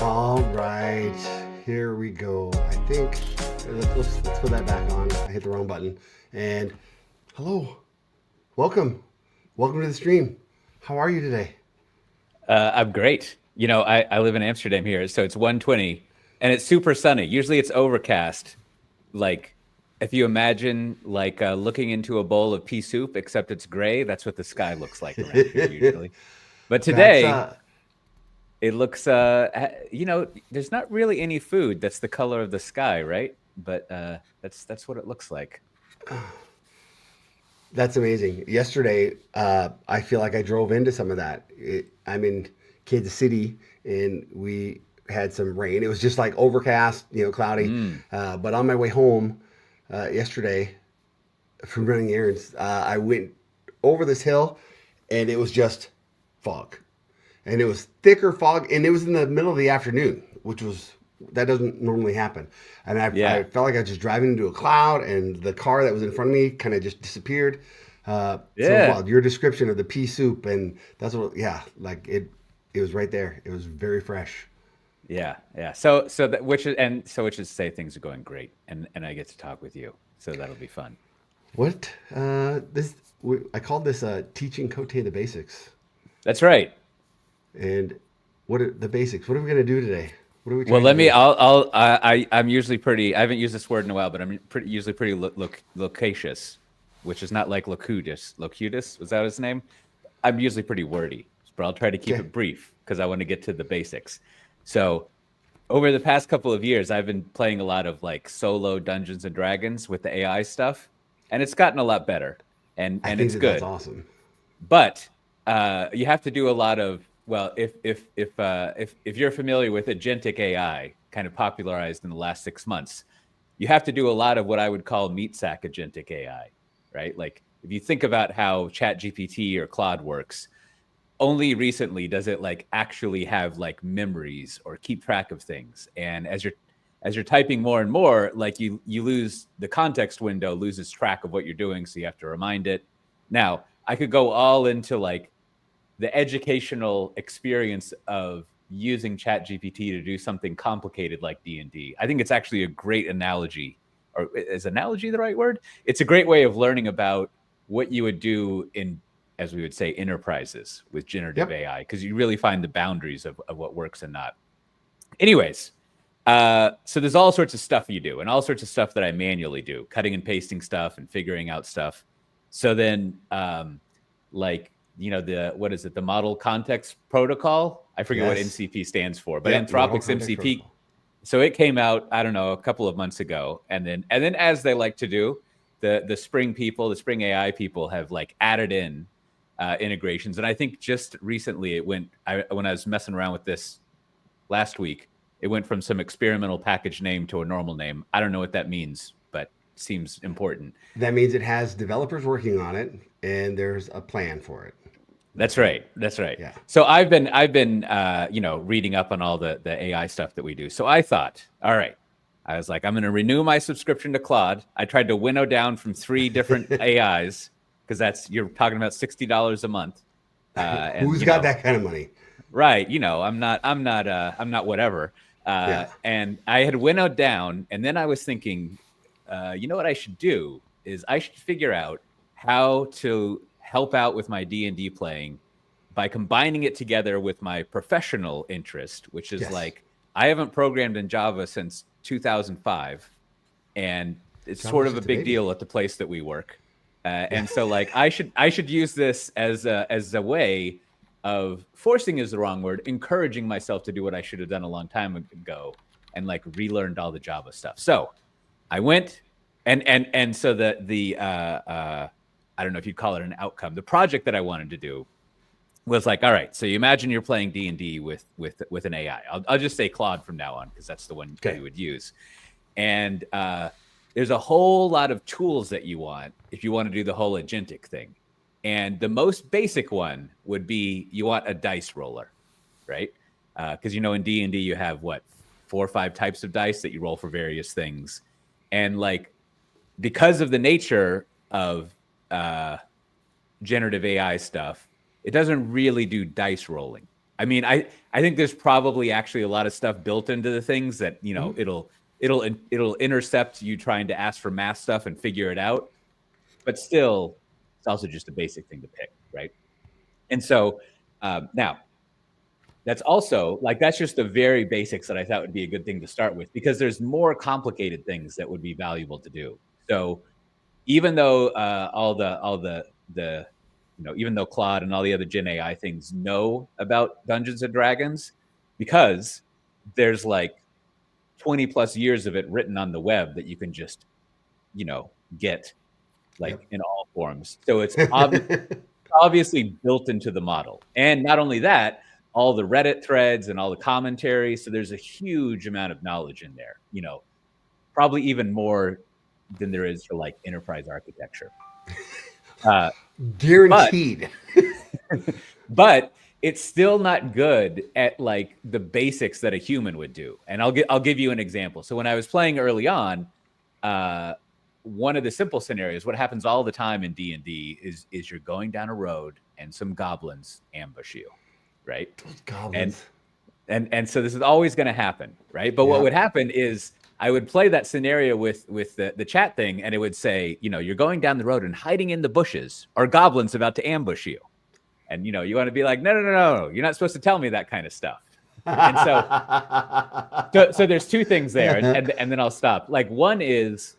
All right, here we go. I think let's put that back on. I hit the wrong button. And hello, welcome to the stream. How are you today? I'm great. I live in Amsterdam here, so it's 1:20 and it's super sunny. Usually it's overcast. Like if you imagine looking into a bowl of pea soup, except it's gray, that's what the sky looks like around here usually. But That's today it looks there's not really any food that's the color of the sky, right? But that's what it looks like. that's amazing. Yesterday, I feel like I drove into some of that. I'm in Kansas City, and we had some rain. It was just like overcast, cloudy. Mm. But on my way home yesterday from running errands, I went over this hill, and it was just fog. And it was thicker fog, and it was in the middle of the afternoon, which was that doesn't normally happen. And I Yeah. felt like I was just driving into a cloud, and the car that was in front of me kind of just disappeared. So it was Yeah. wild. Your description of the pea soup, and that's what, yeah, like it was right there. It was very fresh. Yeah. Yeah. So that which is to say things are going great and I get to talk with you. So that'll be fun. What I called this teaching Coté the basics, That's right. and what are the basics? What are we gonna do today? What are we Well, trying to do? I'm usually pretty, I haven't used this word in a while, but I'm usually pretty loquacious, which is not like locutus. Locutus, was that his name? I'm usually pretty wordy, but I'll try to keep Okay. it brief because I want to get to the basics. So over the past couple of years, I've been playing a lot of like solo Dungeons and Dragons with the AI stuff, and it's gotten a lot better, I and think it's that that's good. awesome. But you have to do a lot of, well, if you're familiar with agentic AI, kind of popularized in the last 6 months, you have to do a lot of what I would call meat sack agentic AI, right? Like if you think about how Chat GPT or Claude works, only recently does it like actually have like memories or keep track of things. And as you're typing more and more, like you lose the context window, loses track of what you're doing, so you have to remind it. Now, I could go all into like the educational experience of using Chat GPT to do something complicated like D&D. I think it's actually a great analogy, or is analogy the right word? It's a great way of learning about what you would do in, as we would say, enterprises with generative Yep. AI, because you really find the boundaries of what works and not. Anyways, so there's all sorts of stuff you do and all sorts of stuff that I manually do, cutting and pasting stuff and figuring out stuff. So then, like, the, what is it? The model context protocol. I forget what Yes. NCP stands for, but Yep. Model Anthropic's context MCP. protocol. So it came out, I don't know, a couple of months ago. And then as they like to do, the Spring people, the Spring AI people have like added in integrations. And I think just recently when I was messing around with this last week, it went from some experimental package name to a normal name. I don't know what that means, but seems important. That means it has developers working on it, and there's a plan for it. That's That's right. right. That's right. Yeah. So I've been reading up on all the AI stuff that we do. So I thought, all right, I was like, I'm going to renew my subscription to Claude. I tried to winnow down from 3 different AIs because you're talking about $60 a month. And Who's got that kind of money? right, I'm not whatever. Yeah. And I had winnowed down, and then I was thinking, what I should do is I should figure out how to help out with my D&D playing by combining it together with my professional interest, which is Yes. like I haven't programmed in Java since 2005, and it's sort Java's of a just a big baby. deal at the place that we work. Yeah. And so like I should use this as a way of forcing is the wrong word, encouraging myself to do what I should have done a long time ago and like relearned all the Java stuff. So I went and so the I don't know if you'd call it an outcome. The project that I wanted to do was like, all right, so you imagine you're playing D&D with an AI. I'll just say Claude from now on because that's the one Okay. you would use. And there's a whole lot of tools that you want if you want to do the whole agentic thing. And the most basic one would be you want a dice roller, right? Because in D&D you have what, 4 or 5 types of dice that you roll for various things, and like because of the nature of generative AI stuff, it doesn't really do dice rolling. I mean, I think there's probably actually a lot of stuff built into the things that, you know, it'll intercept you trying to ask for math stuff and figure it out. But still, it's also just a basic thing to pick, right? And so now that's also like, that's just the very basics that I thought would be a good thing to start with, because there's more complicated things that would be valuable to do. So even though all the you know, even though Claude and all the other Gen AI things know about Dungeons and Dragons, because there's like 20 plus years of it written on the web that you can just, you know, get like Yep. in all forms. So it's obviously built into the model. And not only that, all the Reddit threads and all the commentary. So there's a huge amount of knowledge in there, you know, probably even more than there is for like enterprise architecture. Uh, but Guaranteed. but it's still not good at like the basics that a human would do. And I'll give you an example. So when I was playing early on, one of the simple scenarios, what happens all the time in D&D is you're going down a road and some goblins ambush you, right? Those goblins. And so this is always going to happen, right? But what would happen is I would play that scenario with the chat thing, and it would say, you know, you're going down the road and hiding in the bushes are goblins about to ambush you. And, you know, you want to be like, no, you're not supposed to tell me that kind of stuff. And so there's two things there, and then I'll stop. Like, one is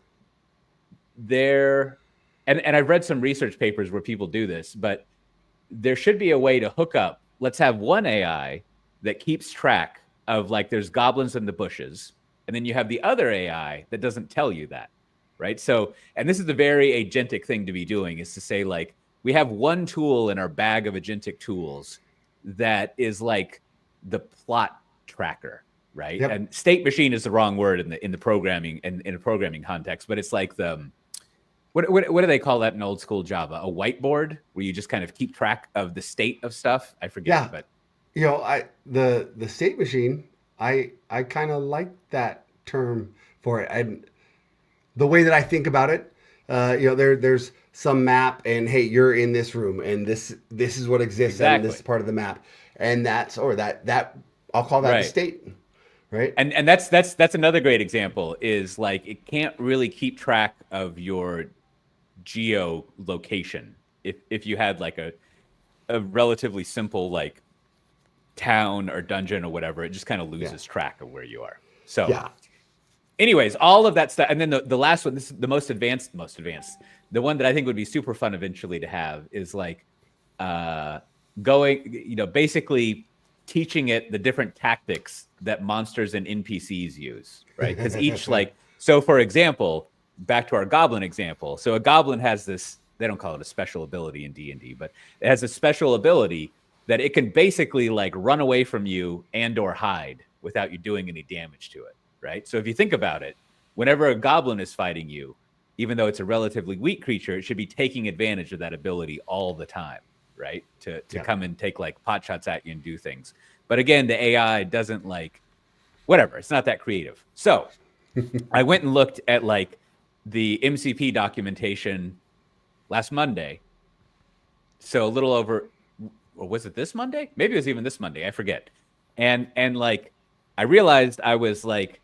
there, and I've read some research papers where people do this, but there should be a way to hook up. Let's have one AI that keeps track of like there's goblins in the bushes, and then you have the other AI that doesn't tell you that, right? So, and this is a very agentic thing to be doing, is to say like, we have one tool in our bag of agentic tools that is like the plot tracker, right? Yep. And state machine is the wrong word in the programming and in a programming context, but it's like the what do they call that in old school Java? A whiteboard where you just kind of keep track of the state of stuff. I forget, Yeah. but You know, the state machine, I kind of like that term for it. The way that I think about it, you know, there's some map, and hey, you're in this room, and this is what exists in this part of the map, and that's that I'll call that the state, right? And that's another great example, is like it can't really keep track of your geolocation if you had like a relatively simple like town or dungeon or whatever. It just kind of loses track of where you are. So anyways, all of that stuff. And then the last one, this is the most advanced, the one that I think would be super fun eventually to have, is like going, you know, basically teaching it the different tactics that monsters and NPCs use, right? Because each like, so for example, back to our goblin example. So a goblin has this, they don't call it a special ability in D&D, but it has a special ability that it can basically like run away from you and or hide without you doing any damage to it, right? So if you think about it, whenever a goblin is fighting you, even though it's a relatively weak creature, it should be taking advantage of that ability all the time, right? To come and take like pot shots at you and do things. But again, the AI doesn't like, whatever, it's not that creative. So I went and looked at like the MCP documentation last Monday. So a little over, or was it this Monday? Maybe it was even this Monday, I forget. And like, I realized I was like,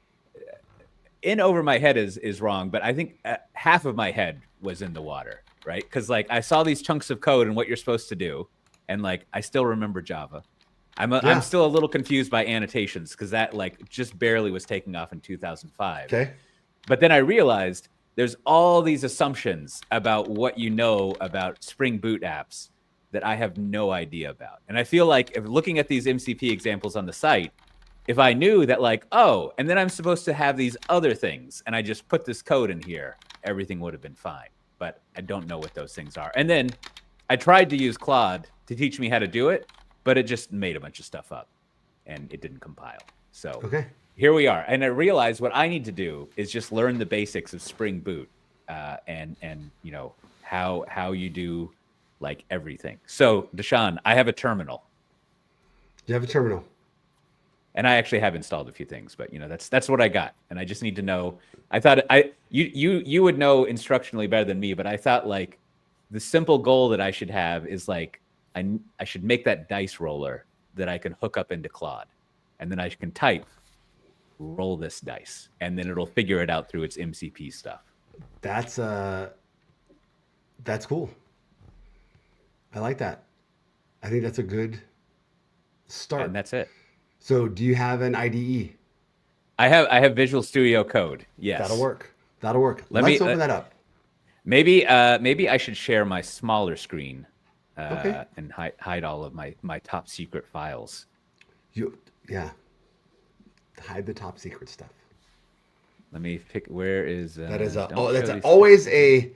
in over my head is wrong, but I think half of my head was in the water, right? Because like I saw these chunks of code and what you're supposed to do, and like I still remember Java. I'm still a little confused by annotations, because that like just barely was taking off in 2005. Okay. But then I realized there's all these assumptions about what you know about Spring Boot apps that I have no idea about. And I feel like if looking at these MCP examples on the site, if I knew that like, oh, and then I'm supposed to have these other things, and I just put this code in here, everything would have been fine. But I don't know what those things are. And then I tried to use Claude to teach me how to do it, but it just made a bunch of stuff up and it didn't compile. So here we are. And I realized what I need to do is just learn the basics of Spring Boot and you know, how you do like everything. So Deshaun, I have a terminal. You have a terminal. And I actually have installed a few things, but you know, that's what I got. And I just need to know. I thought you would know instructionally better than me, but I thought like the simple goal that I should have is like I should make that dice roller that I can hook up into Claude, and then I can type, roll this dice, and then it'll figure it out through its MCP stuff. That's cool. I like that. I think that's a good start. And that's it. So, do you have an IDE? I have Visual Studio Code. Yes, That'll work. That'll work. Let Let's me, open that up. Maybe I should share my smaller screen Okay. and hide all of my top secret files. Yeah. Hide the top secret stuff. Let me pick. Where is That is don't always a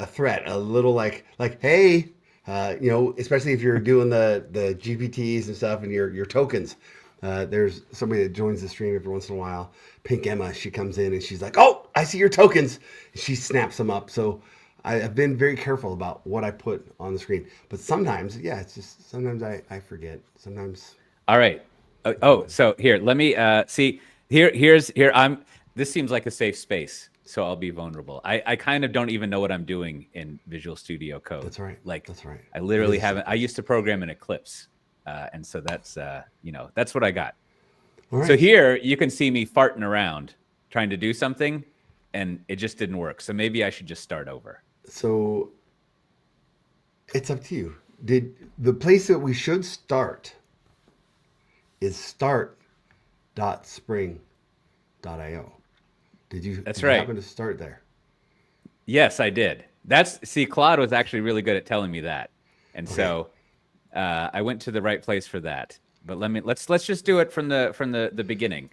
threat. A little like hey, especially if you're doing the GPTs and stuff and your tokens. There's somebody that joins the stream every once in a while. Pink Emma, she comes in and she's like, "Oh, I see your tokens." She snaps them up. So I've been very careful about what I put on the screen. But sometimes, yeah, it's just sometimes I forget. Sometimes. All right. So here, let me see. Here's I'm. This seems like a safe space, so I'll be vulnerable. I kind of don't even know what I'm doing in Visual Studio Code. That's right. Like That's right. I literally haven't. I used to program in Eclipse, and so that's that's what I got. All right. So here you can see me farting around trying to do something, and it just didn't work. So maybe I should just start over. So it's up to you. Did the place that we should start is start.spring.io. Did you happen to start there? Yes, I did. Claude was actually really good at telling me that. And so I went to the right place for that. But let's just do it from the beginning.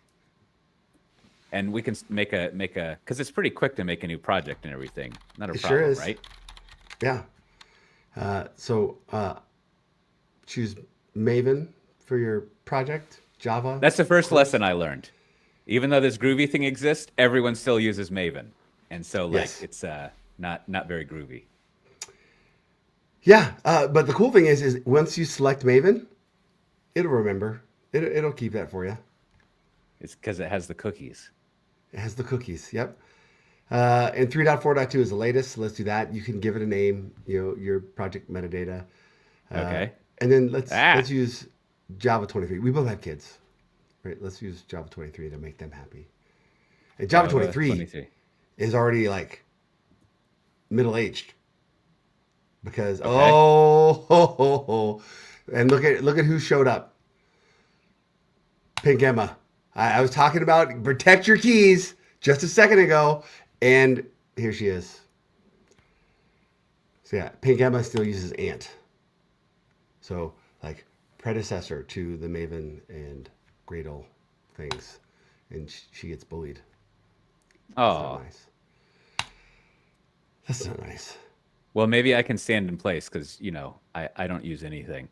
And we can make a because it's pretty quick to make a new project and everything. Not a problem, sure is. right? Yeah. So choose Maven for your project, Java. That's the first lesson I learned. Even though this groovy thing exists, everyone still uses Maven. And so it's not very groovy. Yeah, but the cool thing is once you select Maven, it'll remember. It'll keep that for you. It's because it has the cookies. It has the cookies. Yep. And 3.4.2 is the latest. So let's do that. You can give it a name. Your project metadata. Okay. And then let's use Java 23. We both have kids, right? Let's use Java 23 to make them happy. And Java 23 is already like middle-aged because and look at who showed up. Pink Emma. I was talking about protect your keys just a second ago, and here she is. So yeah, Pink Emma still uses Ant. So like predecessor to the Maven and Gradle things, and she gets bullied. That's not nice. That's not nice. Well, maybe I can stand in place because I don't use anything.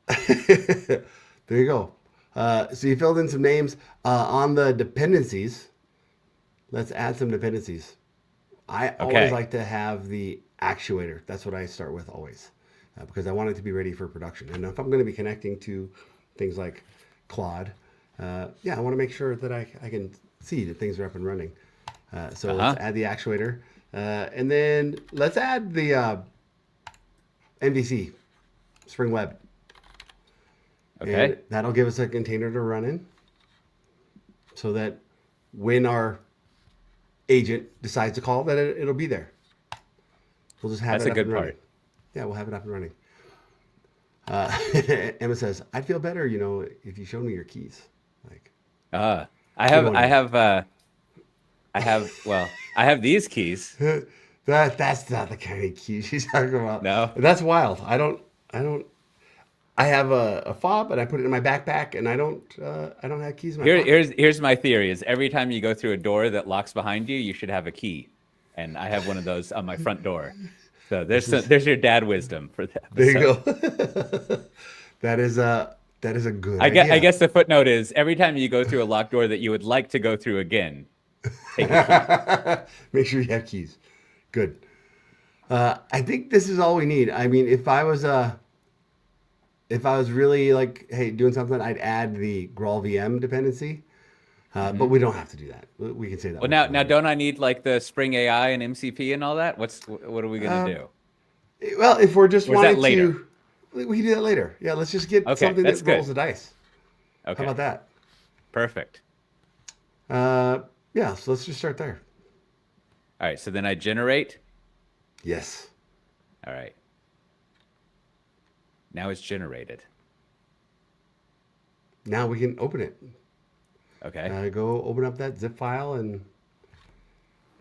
There you go. So you filled in some names on the dependencies. Let's add some dependencies. I always like to have the actuator. That's what I start with always, because I want it to be ready for production. And if I'm going to be connecting to things like Claude, I want to make sure that I can see that things are up and running. So let's add the actuator, and then let's add the MVC, Spring Web. Okay. And that'll give us a container to run in so that when our agent decides to call, that it'll be there. We'll just have it up and running. That's a good part. Yeah, we'll have it up and running. Emma says, "I'd feel better, if you showed me your keys." Like, I have these keys. That's not the kind of keys she's talking about. No, that's wild. I have a fob and I put it in my backpack, and I don't have keys in my pocket. Here's my theory: is every time you go through a door that locks behind you, you should have a key, and I have one of those on my front door. So there's your dad wisdom for that. There you go. That is a good idea. I guess the footnote is every time you go through a locked door that you would like to go through again, take a key. Make sure you have keys. Good. I think this is all we need. I mean, if I was really like, hey, doing something, I'd add the Graal VM dependency. But we don't have to do that. We can say that. Well, now don't I need like the Spring AI and MCP and all that? What are we gonna do? Well, if we're just wanting to, We can do that later. Yeah, let's just get Okay, something that's that rolls good. the dice. How about Okay, that? perfect. Uh, yeah, so let's just start there. All right, so then I generate. Yes. All right, now it's generated. Now we can open it. Okay. Go open up that zip file and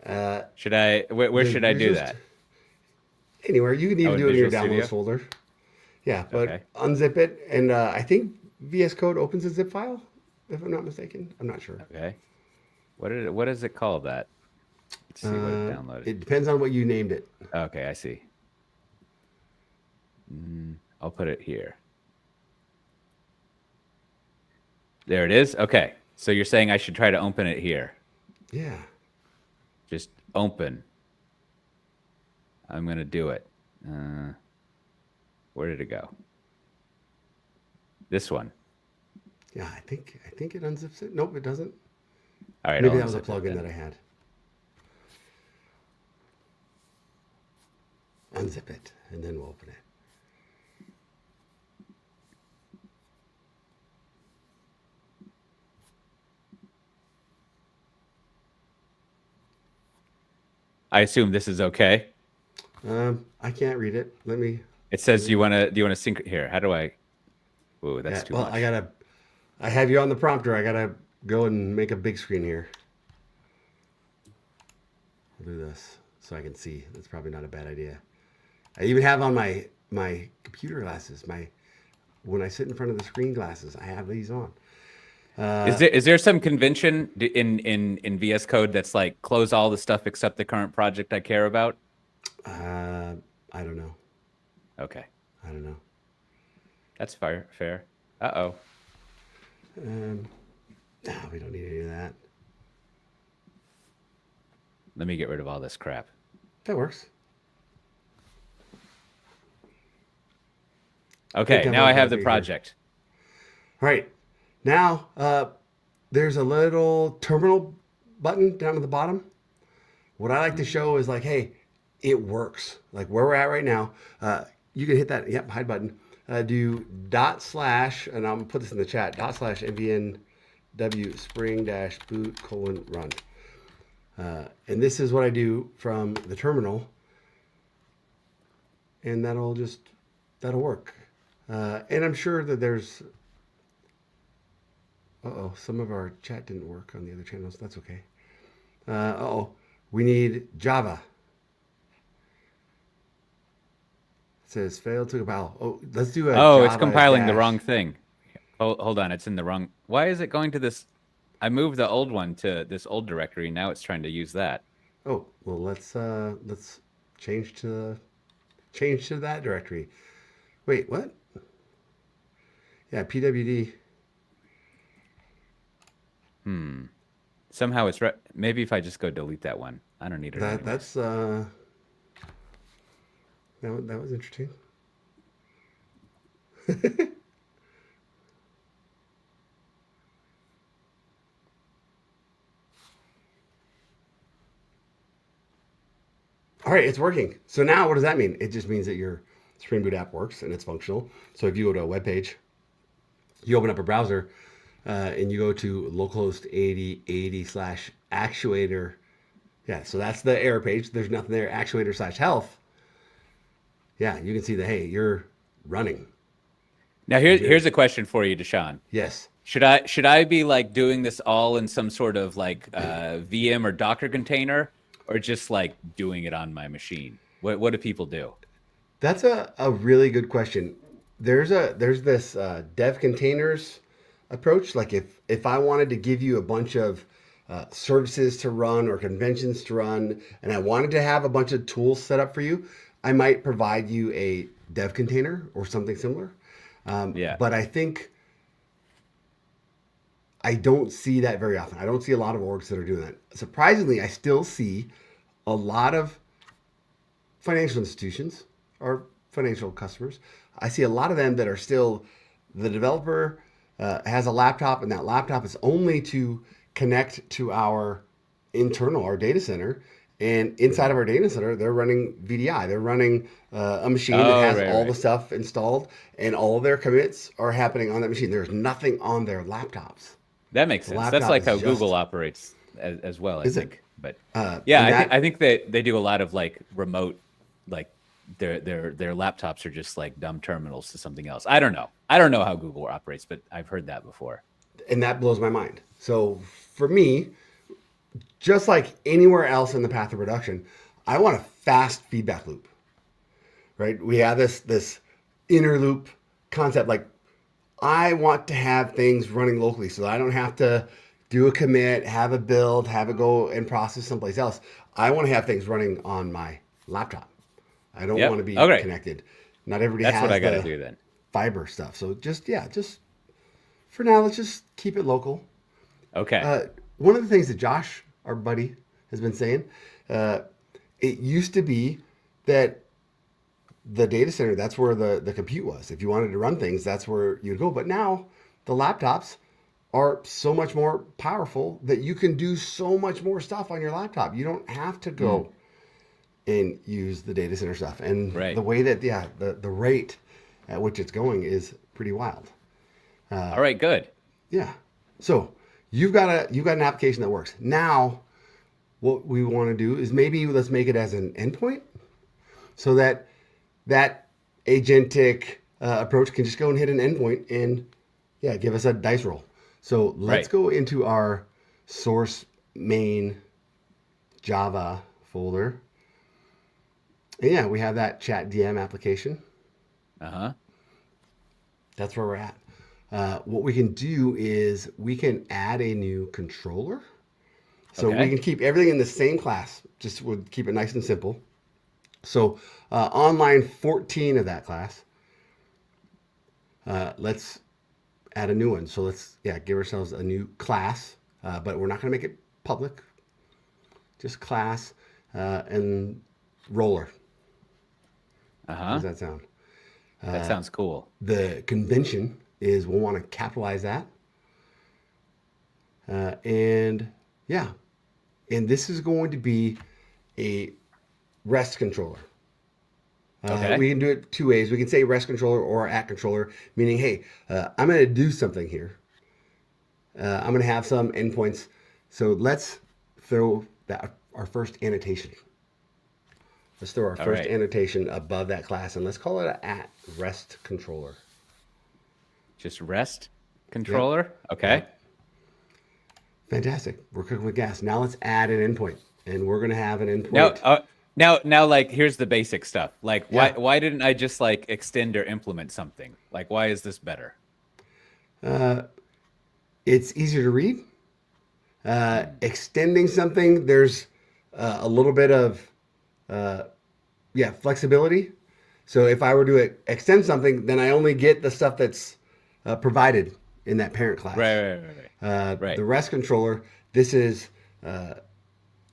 uh, Should I, where should I do Visual that? anywhere. You can Oh, even in do it in your Visual downloads Studio? folder. Yeah, but Okay. unzip it, and I think VS Code opens a zip file, if I'm not mistaken. I'm not sure. Okay. What does it call that? Let's see what it downloaded. It depends on what you named it. Okay, I see. I'll put it here. There it is. Okay. So you're saying I should try to open it here. Yeah. Just open. I'm going to do it. Where did it go? This one. Yeah, I think it unzips it. Nope, it doesn't. All right, Maybe I'll that was a unzip it plugin then. that I had. Unzip it, and then we'll open it. I assume this is okay. I can't read it. Let me. It says do you want to sync here? How do I? Ooh, that's Yeah. too Well, much. I have you on the prompter. I gotta go and make a big screen here. I'll do this so I can see. That's probably not a bad idea. I even have on my computer glasses. My when I sit in front of the screen glasses, I have these on. Is there some convention in VS Code that's like close all the stuff except the current project I care about? Uh, I don't know. Okay, I don't know. that's fair. Fair. Uh-oh. Um, no, we don't need any of that. Let me get rid of all this crap. That works. Can't Okay, tell now I what have I've the got here. project. All right. Now, there's a little terminal button down at the bottom. What I like to show is like, hey, it works. Like where we're at right now. You can hit that, yep, hide button. Do /, and I'm gonna put this in the chat, /nvnw spring boot :run. And this is what I do from the terminal. And that'll work. And I'm sure that there's, some of our chat didn't work on the other channels. That's okay. We need Java. It says failed to compile. Oh, let's do a Oh, it's Java compiling the dash. wrong thing. Hold on, it's in the wrong. Why is it going to this? I moved the old one to this old directory. Now it's trying to use that. Oh, well, let's change to that directory. Wait, what? Yeah, pwd. Somehow maybe if I just go delete that one. I don't need it anyways. That's that was interesting. All right, it's working. So now what does that mean? It just means that your Spring Boot app works and it's functional. So if you go to a web page, you open up a browser, and you go to localhost 8080/actuator. Yeah, so that's the error page. There's nothing there. Actuator/health. Yeah, you can see that, hey, you're running. Now here's a question for you, Deshaun. Yes. Should I be like doing this all in some sort of like VM or Docker container, or just like doing it on my machine? What do people do? That's a really good question. There's this dev containers approach. Like if I wanted to give you a bunch of services to run or conventions to run, and I wanted to have a bunch of tools set up for you, I might provide you a dev container or something similar. Yeah. But I think I don't see that very often. I don't see a lot of orgs that are doing that. Surprisingly, I still see a lot of financial institutions or financial customers. I see a lot of them that are still the developer has a laptop, and that laptop is only to connect to our internal, our data center, And inside of our data center, they're running VDI. They're running a machine that Oh, has right, all the right. stuff installed, and all of their commits are happening on that machine. There's nothing on their laptops. That makes The sense. That's laptop like is how Google just, operates as well, I is it? think. But yeah, And that, I think that they do a lot of like remote, like their laptops are just like dumb terminals to something else. I don't know. I don't know how Google operates, but I've heard that before. and that blows my mind. So for me, just like anywhere else in the path of production, I want a fast feedback loop, right? We have this inner loop concept. Like I want to have things running locally so I don't have to do a commit, have a build, have it go and process someplace else. I want to have things running on my laptop. I don't want to Yep. be Okay. connected. Not everybody That's what has I got to the do then. fiber stuff. So just for now, let's just keep it local. Okay. Uh, One of the things that Josh, our buddy, has been saying, uh, it used to be that the data center, that's where the compute was. If you wanted to run things, that's where you'd go. But now the laptops are so much more powerful that you can do so much more stuff on your laptop. You don't have to Mm, go and use the data center stuff. And the right. way that, yeah, the rate at which it's going is pretty wild. All right. Good. Yeah. So you've got an application that works. Now what we want to do is maybe let's make it as an endpoint so that that agentic approach can just go and hit an endpoint and yeah, give us a dice roll. So let's Right. go into our source main Java folder. And yeah, we have that chat DM application. Uh huh. That's where we're at. What we can do is we can add a new controller. So we Okay. can keep everything in the same class. Just would keep it nice and simple. So on line 14 of that class, let's add a new one. So let's yeah give ourselves a new class, but we're not going to make it public. Just class and roller. Uh How does huh. that sound? That sounds cool. The convention is we'll want to capitalize that, and yeah, and this is going to be a REST controller. Okay. We can do it two ways. We can say REST controller or at controller, meaning, hey, I'm going to do something here. I'm going to have some endpoints. So let's throw that our first annotation. Let's throw our All first right. annotation above that class, and let's call it an at REST controller. Just rest Yep. controller. Okay. Yep. Fantastic. We're cooking with gas. Now let's add an endpoint, and we're going to have an Now, endpoint. now, like, here's the basic stuff. Like, Yeah. why didn't I just like extend or implement something? Like, why is this better? It's easier to read. Hmm. Extending something, there's a little bit of yeah flexibility. So if I were to extend something, then I only get the stuff that's provided in that parent Right, class. right, right, right. The Right. REST controller, this is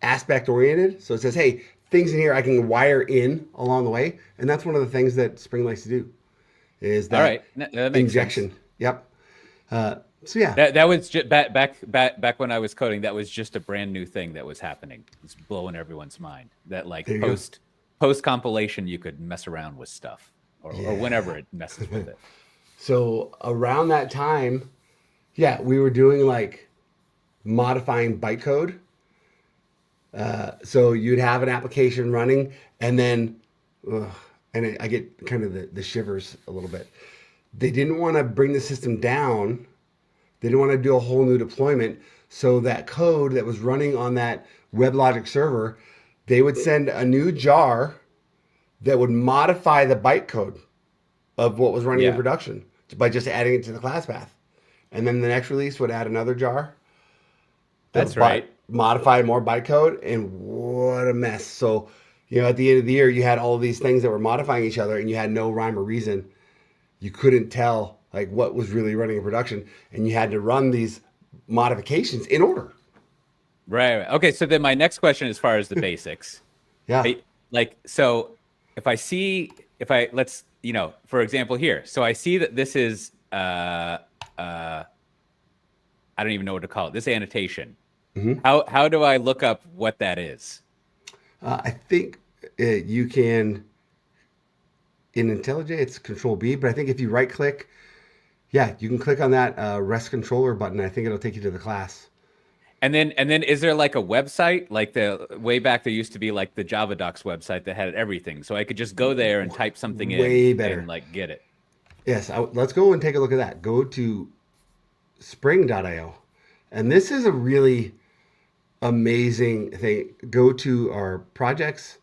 aspect oriented. So it says, hey, things in here I can wire in along the way, and that's one of the things that Spring likes to do is All that right. That makes sense. injection. Yep. So yeah, That was just back when I was coding. That was just a brand new thing that was happening. It's blowing everyone's mind. That like there you go. post compilation, you could mess around with stuff, or Yeah. whenever it messes with it. So around that time, yeah, we were doing like modifying bytecode. So you'd have an application running, and then, ugh, I get kind of the shivers a little bit. They didn't want to bring the system down. They didn't want to do a whole new deployment. So that code that was running on that WebLogic server, they would send a new jar that would modify the bytecode of what was running in Yeah, production by just adding it to the class path. And then the next release would add another jar that that's would right. modify more bytecode, and what a mess. So, you know, at the end of the year, you had all these things that were modifying each other, and you had no rhyme or reason. You couldn't tell like what was really running in production, and you had to run these modifications in order. Right, right. Okay, so then my next question, as far as the basics, Yeah. like, so if I let's for example here, so I see that this is uh I don't even know what to call it. This annotation. Hmm. How do I look up what that is? I think you can in IntelliJ it's Control B, but I think if you right click, yeah, you can click on that REST controller button. I think it'll take you to the class. And then is there like a website? Like the way back there used to be like the Java Docs website that had everything. So I could just go there and type something in Way and better. like get it. Yes, let's go and take a look at that. Go to spring.io. And this is a really amazing thing. Go to our projects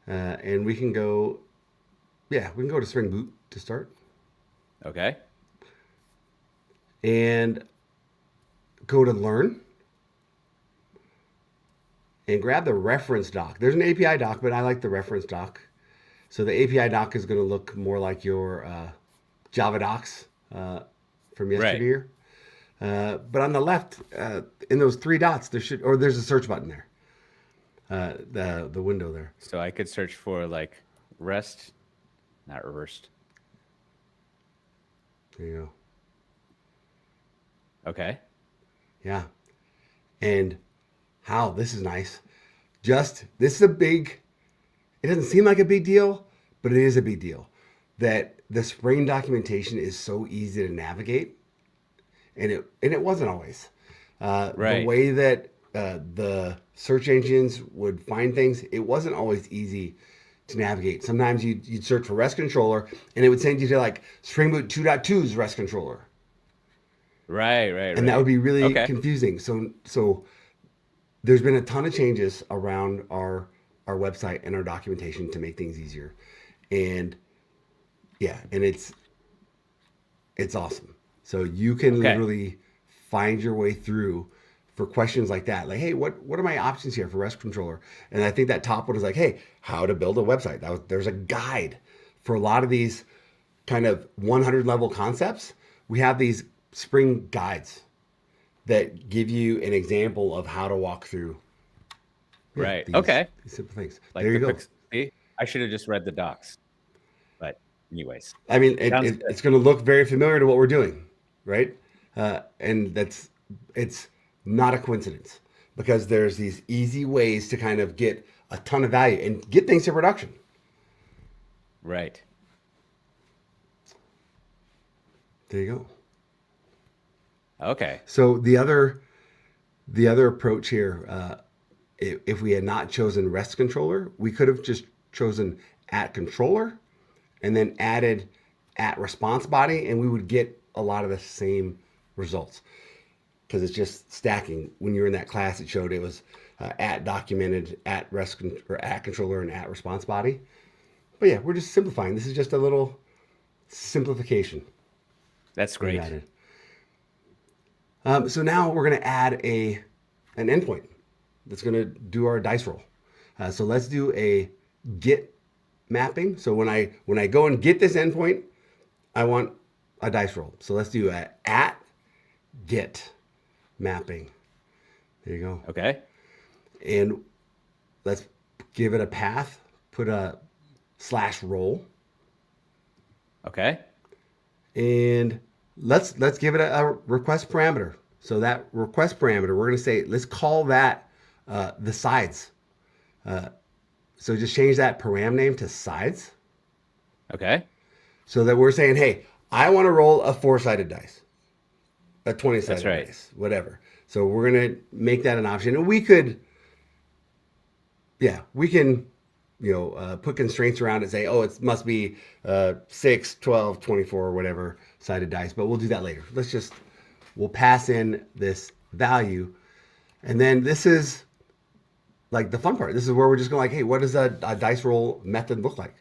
and we can go, yeah, we can go to Spring Boot to start Okay. and go to learn and grab the reference doc. There's an API doc, but I like the reference doc. So the API doc is going to look more like your Java docs from Right. yesterday. But on the left, in those three dots, there's a search button there. The window there. So I could search for like rest, not reversed. There you go. Okay. Yeah. And how this is nice. Just this is a big. It doesn't seem like a big deal, but it is a big deal. That the Spring documentation is so easy to navigate, and it wasn't always. The Right. way that the search engines would find things, it wasn't always easy to navigate. Sometimes you'd search for REST controller, and it would send you to like Spring Boot 2.2's REST controller, Right. Right. and that would Right. be really Okay. confusing. So there's been a ton of changes around our website and our documentation to make things easier, and yeah, and it's awesome. So you can Okay. literally find your way through for questions like that. Like, hey, what are my options here for REST controller? And I think that top one is like, hey, how to build a website. There's a guide for a lot of these kind of 100 level concepts. We have these Spring guides that give you an example of how to walk through, yeah, Right. these Okay. simple things. Like There the you go. quick. See, I should have just read the docs. But anyways, I mean, sounds good. it's going to look very familiar to what we're doing, right? And it's not a coincidence because there's these easy ways to kind of get a ton of value and get things to production. Right. There you go. Okay. So the other approach here, if we had not chosen REST controller, we could have just chosen at controller and then added at response body, and we would get a lot of the same results because it's just stacking. When you were in that class, it showed it was at documented, at or at controller, and at response body. But yeah, we're just simplifying. This is just a little simplification That's we've great. added. So now we're going to add an endpoint that's going to do our dice roll. So let's do a get mapping. So when I go and get this endpoint, I want a dice roll. So let's do a at get mapping. There you go. Okay. And let's give it a path. Put a slash roll, Okay. and let's give it a request parameter. So that request parameter, we're going to say let's call that the sides. So just change that param name to sides, Okay. so that we're saying, hey, I want to roll a 4-sided dice, a 20 That's sided right. dice, whatever. So we're going to make that an option. And we could, yeah, we can, put constraints around it and say, oh, it must be 6, 12, 24, or whatever sided dice. But we'll do that later. We'll pass in this value. And then this is like the fun part. This is where we're just going like, hey, what does a dice roll method look like?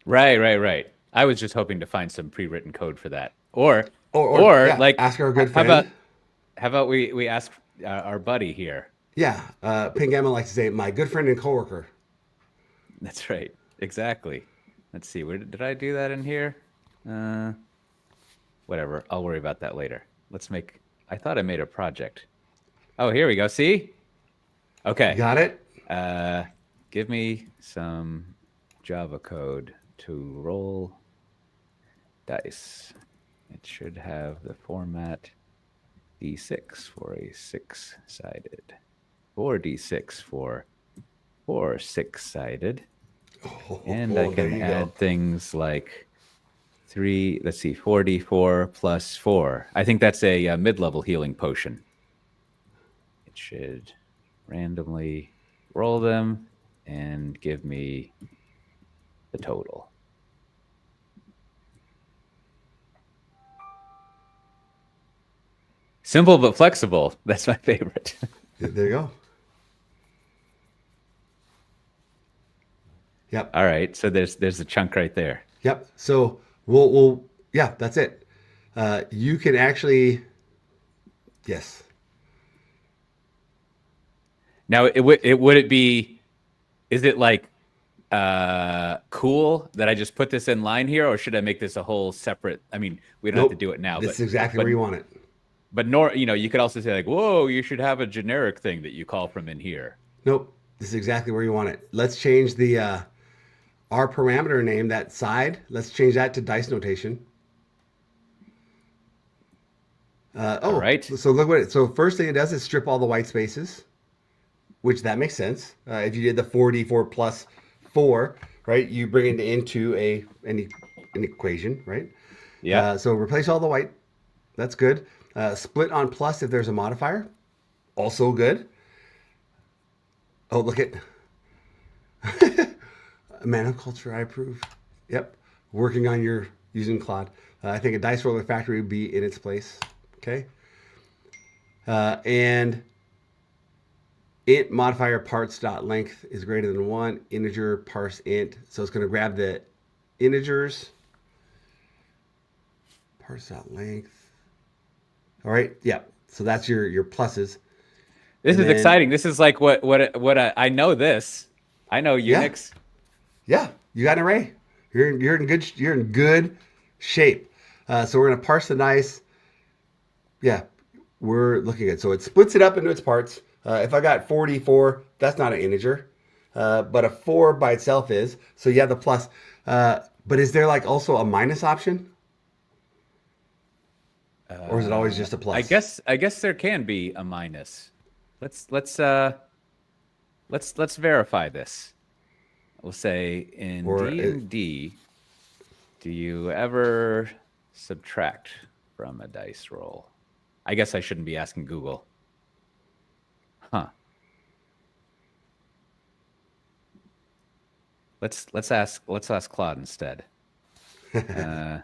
Right. Right. Right. I was just hoping to find some pre-written code for that, or Or or yeah, like, ask our good how about friend. we ask our buddy here? Yeah, Pingama likes to say, my good friend and coworker. That's right. Exactly. Let's see. Where did I do that in here? Uh, Whatever. I'll worry about that later. Let's make. I thought I made a project. Oh, here we go. See? You Okay. got it? Uh, Give me some Java code to roll dice. It should have the format D6 for a 6-sided, or D6 for or 6-sided. And Oh, I there can you add go. things like 4d4 plus 4. I think that's a mid-level healing potion. It should randomly roll them and give me the total. Simple but flexible. That's my favorite. There you go. Yep. All right, so there's a chunk right there. Yep. So we'll yeah, that's it. You can actually, yes. Now, would it be? Is it like cool that I just put this in line here, or should I make this a whole separate? I mean, we don't have to Nope. do it now, This but is exactly where you want it. you could also say like, whoa, you should have a generic thing that you call from in here. Nope. This is exactly where you want it. Let's change the our parameter name, that side. Let's change that to dice notation. All right. So look what it. So first thing it does is strip all the white spaces, which that makes sense. If you did the 4d4 plus 4, right, you bring it into an equation, right? Yeah. So replace all the white. That's good. Split on plus if there's a modifier. Also good. Oh, look at mana culture. I approve. Yep. Working on your using Claude. I think a dice roller factory would be in its place. Okay. And int modifier parts dot length is greater than 1. Integer parse int. So it's going to grab the integers. Parse dot length. All right. Yeah. So that's your pluses. This And is then exciting. This is like I know this. I know yeah, Unix. yeah, you got an array. You're in good shape. So we're gonna parse the dice. Yeah, we're looking at, so it splits it up into its parts. If I got 44, that's not an integer, but a 4 by itself is. So you have the plus. But is there like also a minus option, or is it always just a I plus? guess there can be a minus. Let's verify this. We'll say in Or D&D, do you ever subtract from a dice roll? I guess I shouldn't be asking Google. Huh. Let's ask Claude instead. In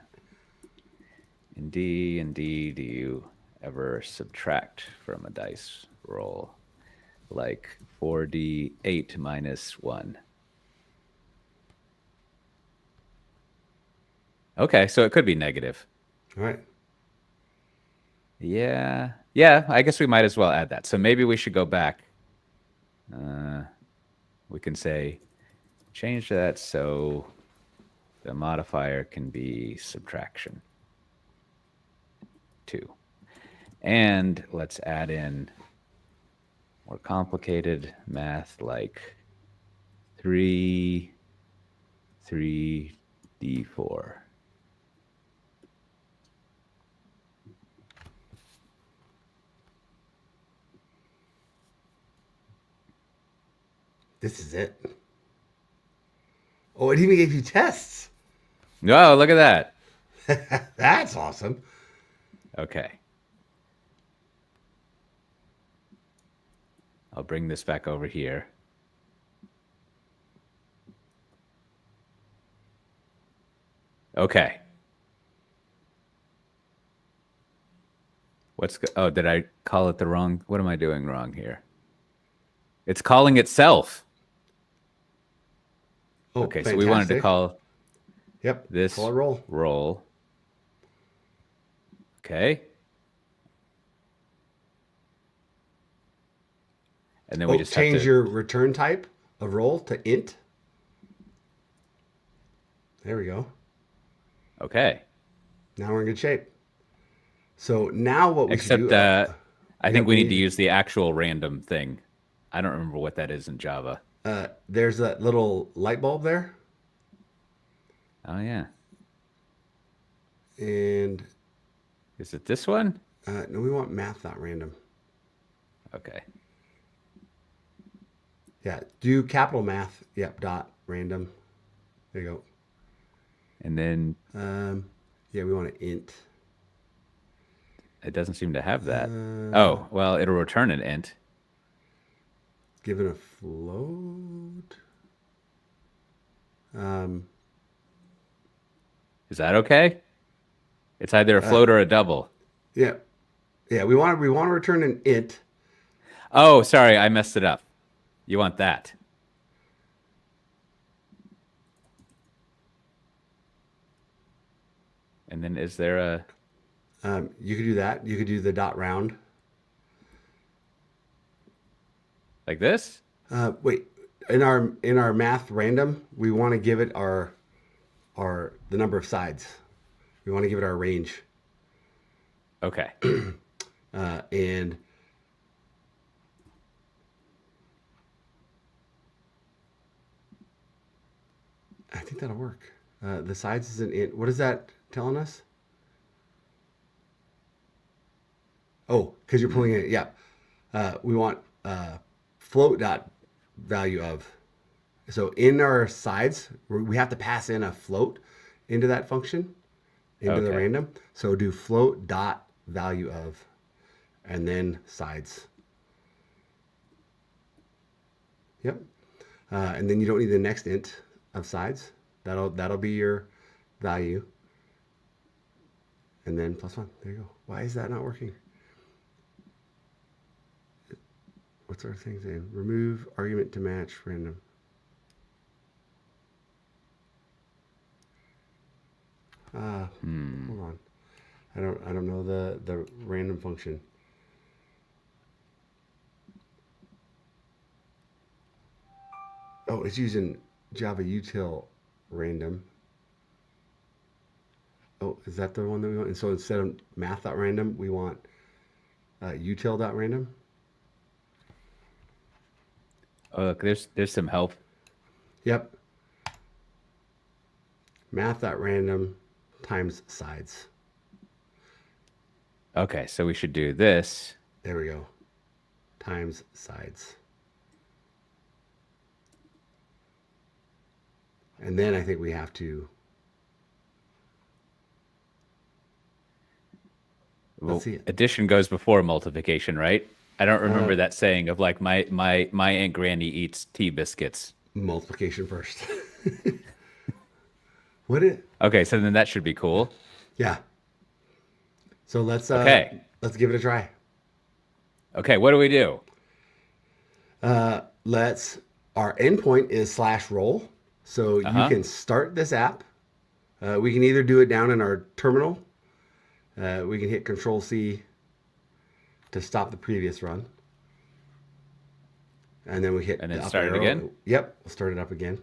D&D, do you ever subtract from a dice roll? Like 4d8 minus 1. Okay, so it could be negative. all right. Yeah. Yeah, I guess we might as well add that. So maybe we should go back. We can say change that so the modifier can be subtraction 2. And let's add in more complicated math like 3d4. This is it. Oh, it even gave you tests. Oh, look at that. That's awesome. Okay. I'll bring this back over here. Okay. Oh, did I call it the wrong? What am I doing wrong here? It's calling itself. Oh, Okay, fantastic. so we wanted to call Yep. this Call it roll. roll. Okay. And then we just Change have to your return type of roll to int. There we go. Okay. Now we're in good shape. So now what we should Except do? I think we need to use the actual random thing. I don't remember what that is in Java. There's that little light bulb there, Oh yeah. and Is it this one? no, we want math.random. Okay. Yeah, do capital math. Yep, dot random. There you And then go. Yeah, we want to int. it doesn't seem to have that. Uh, Oh, well, it'll return an int. Given a float. Um, Is that okay? It's either a uh, float or a double. yeah, yeah. We want to return an int. Oh, sorry, I messed it up. You want that. And then is there a You could do that. You could do the dot round. like this? Wait, in our math random, we want to give it our the number of sides. We want to give it our range, Okay. and I think that'll work. The sides is an int. What is that telling us? Oh, because you're pulling it. Yeah, we want float dot value of. So in our sides, we have to pass in a float into that function, into the Okay. random. So do float dot value of, and then sides. Yep. And then you don't need the next int of sides. That'll be your value. And then +1. There you go. Why is that not working? What's our thing saying? Remove argument to match random. Hmm. Hold on. I don't know the random function. Oh, it's using Java util random. Oh, is that the one that we want? And so instead of math.random, we want util.random. Oh, look, there's some help. Yep. Math.random times sides. Okay, so we should do this. There we go. Times sides. And then I think we have to. Well, Let's see it. addition goes before multiplication, right? I don't Uh, remember that saying of like my Aunt Granny eats tea biscuits. Multiplication first. What it? Okay, so then that should be cool. Yeah. So let's Okay. let's give it a try. Okay, what do we do? Let's our endpoint is /roll. So you Uh-huh. can start this app. We can either do it down in our terminal. We can hit Control C to stop the previous run. And then we hit And the then up start it arrow. again. Yep, we'll start it up again.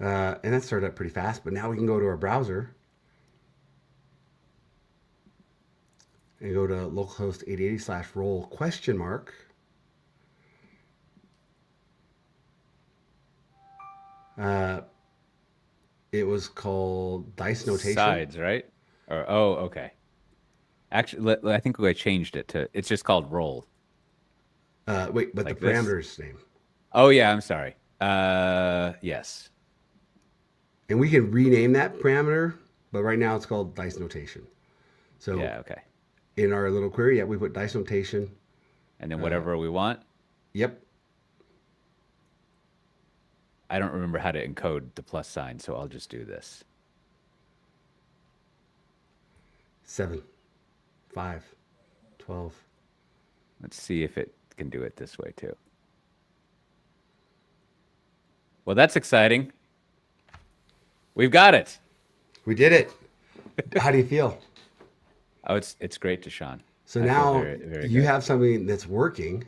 And that started up pretty fast, but now we can go to our browser and go to localhost 8080/roll question mark. It was called dice notation. Sides, right? Or oh, okay. Actually, I think I changed it to it's just called roll, Wait, but the like this. parameters name. Oh yeah, I'm sorry. Yes. And we can rename that parameter, but right now it's called dice notation. So Yeah, okay. in our little query, yeah, we put dice notation. And then whatever we want. Yep, I don't remember how to encode the plus sign, so I'll just do this. 7, 5, 12. Let's see if it can do it this way too. Well, that's exciting. We've got it. We did it. How do you feel? Oh, it's great, Deshaun. So I feel now very, very you good. have something that's working,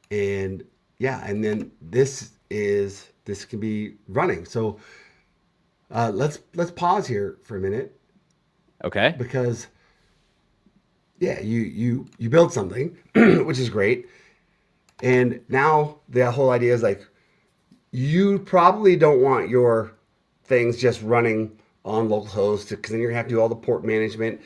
and yeah, and then this can be running. So let's pause here for a minute Okay. because yeah, you build something, which is great, and now the whole idea is like you probably don't want your things just running on localhost because then you're gonna have to do all the port management.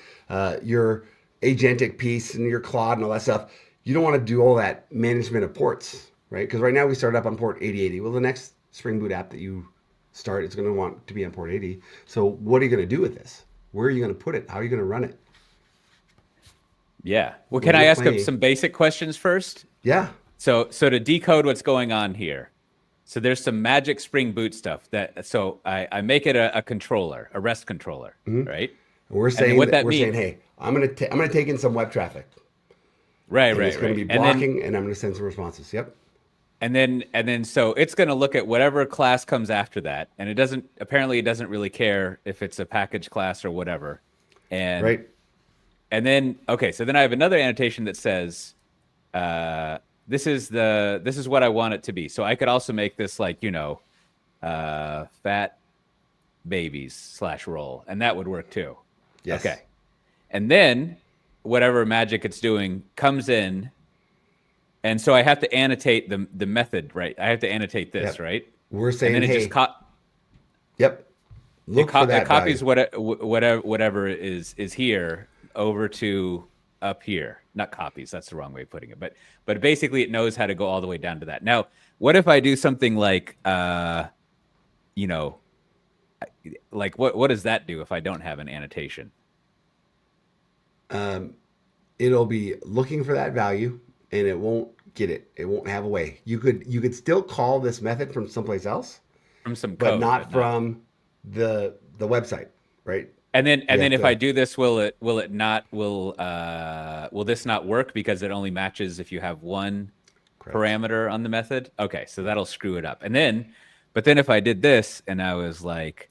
Your agentic piece and your Claude and all that stuff, you don't want to do all that management of ports, right? Because right now we start up on port 8080. Well, the next Spring Boot app that you start, it's going to want to be on port 80. So what are you going to do with this? Where are you going to put it? How are you going to run it? Yeah. Well, When can I you're ask playing, some basic questions first? yeah, So to decode what's going on here. So there's some magic Spring Boot stuff so I make it a controller, a REST controller, right? we're And then saying what that that we're saying, means, hey, I'm gonna take in some web traffic, right, and it's right, going to right. be blocking, and I'm going to send some responses. Yep. And then so it's going to look at whatever class comes after that, and it doesn't really care if it's a package class or whatever. And Right. and then okay, so then I have another annotation that says this is what I want it to be. So I could also make this like, fat babies slash roll, and that would work too. Yes. Okay. And then whatever magic it's doing comes in. And so I have to annotate the method, right? I have to annotate this, Yep. right? We're And saying, then it just hey, co- yep, it, look for co- it that value. copies whatever is here over to up here. Not copies, that's the wrong way of putting it. But basically it knows how to go all the way down to that. Now, what if I do something like you know, like what does that do if I don't have an annotation? Um, it'll be looking for that value, and it won't get it. It won't have a way. You could still call this method from someplace else, From some but code, not but not. from the website, right? And You then have if I to. do this, will this not work because it only matches if you have one Correct. parameter on the method? Okay, so that'll screw it up. But then if I did this and I was like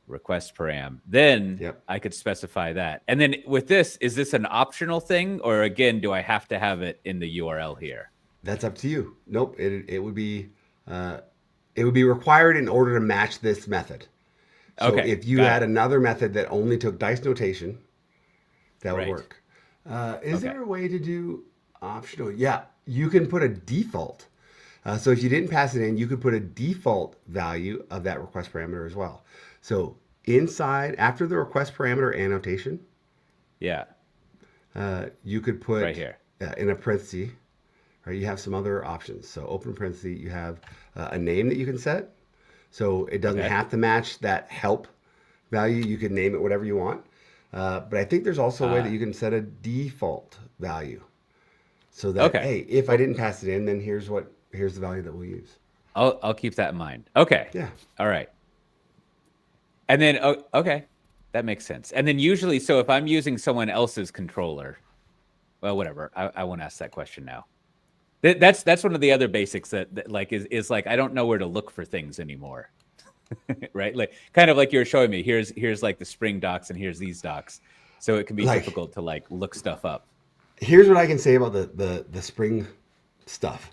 request param, then Yep. I could specify that. And then with this, is this an optional thing, or again, do I have to have it in the URL here? That's up to you. Nope. Uh, it would be required in order to match this method. So Okay, if you got had it. another method that only took dice notation, that would Right. work. Is Okay. there a way to do optional? Yeah, you can put a default. So if you didn't pass it in, you could put a default value of that request parameter as well. So inside, after the request parameter annotation, Yeah. you could Right put here. in a parenthesis, right? You have some other options. So open parenthesis, you have a name that you can set. So it doesn't Okay. have to match that help value. You can name it whatever you want. But I think there's also a way that Uh, you can set a default value so that, okay. hey, if I Well, didn't pass it in, then here's the value that we'll use. I'll keep that in mind. Okay. Yeah. All right. And then, okay, that makes sense. And then usually, so if I'm using someone else's controller, well, whatever. I won't ask that question now. That's one of the other basics that like is like I don't know where to look for things anymore, right? Like kind of like you're showing me. Here's like the Spring docs and here's these docs, so it can be Like, difficult to like look stuff up. here's what I can say about the Spring stuff.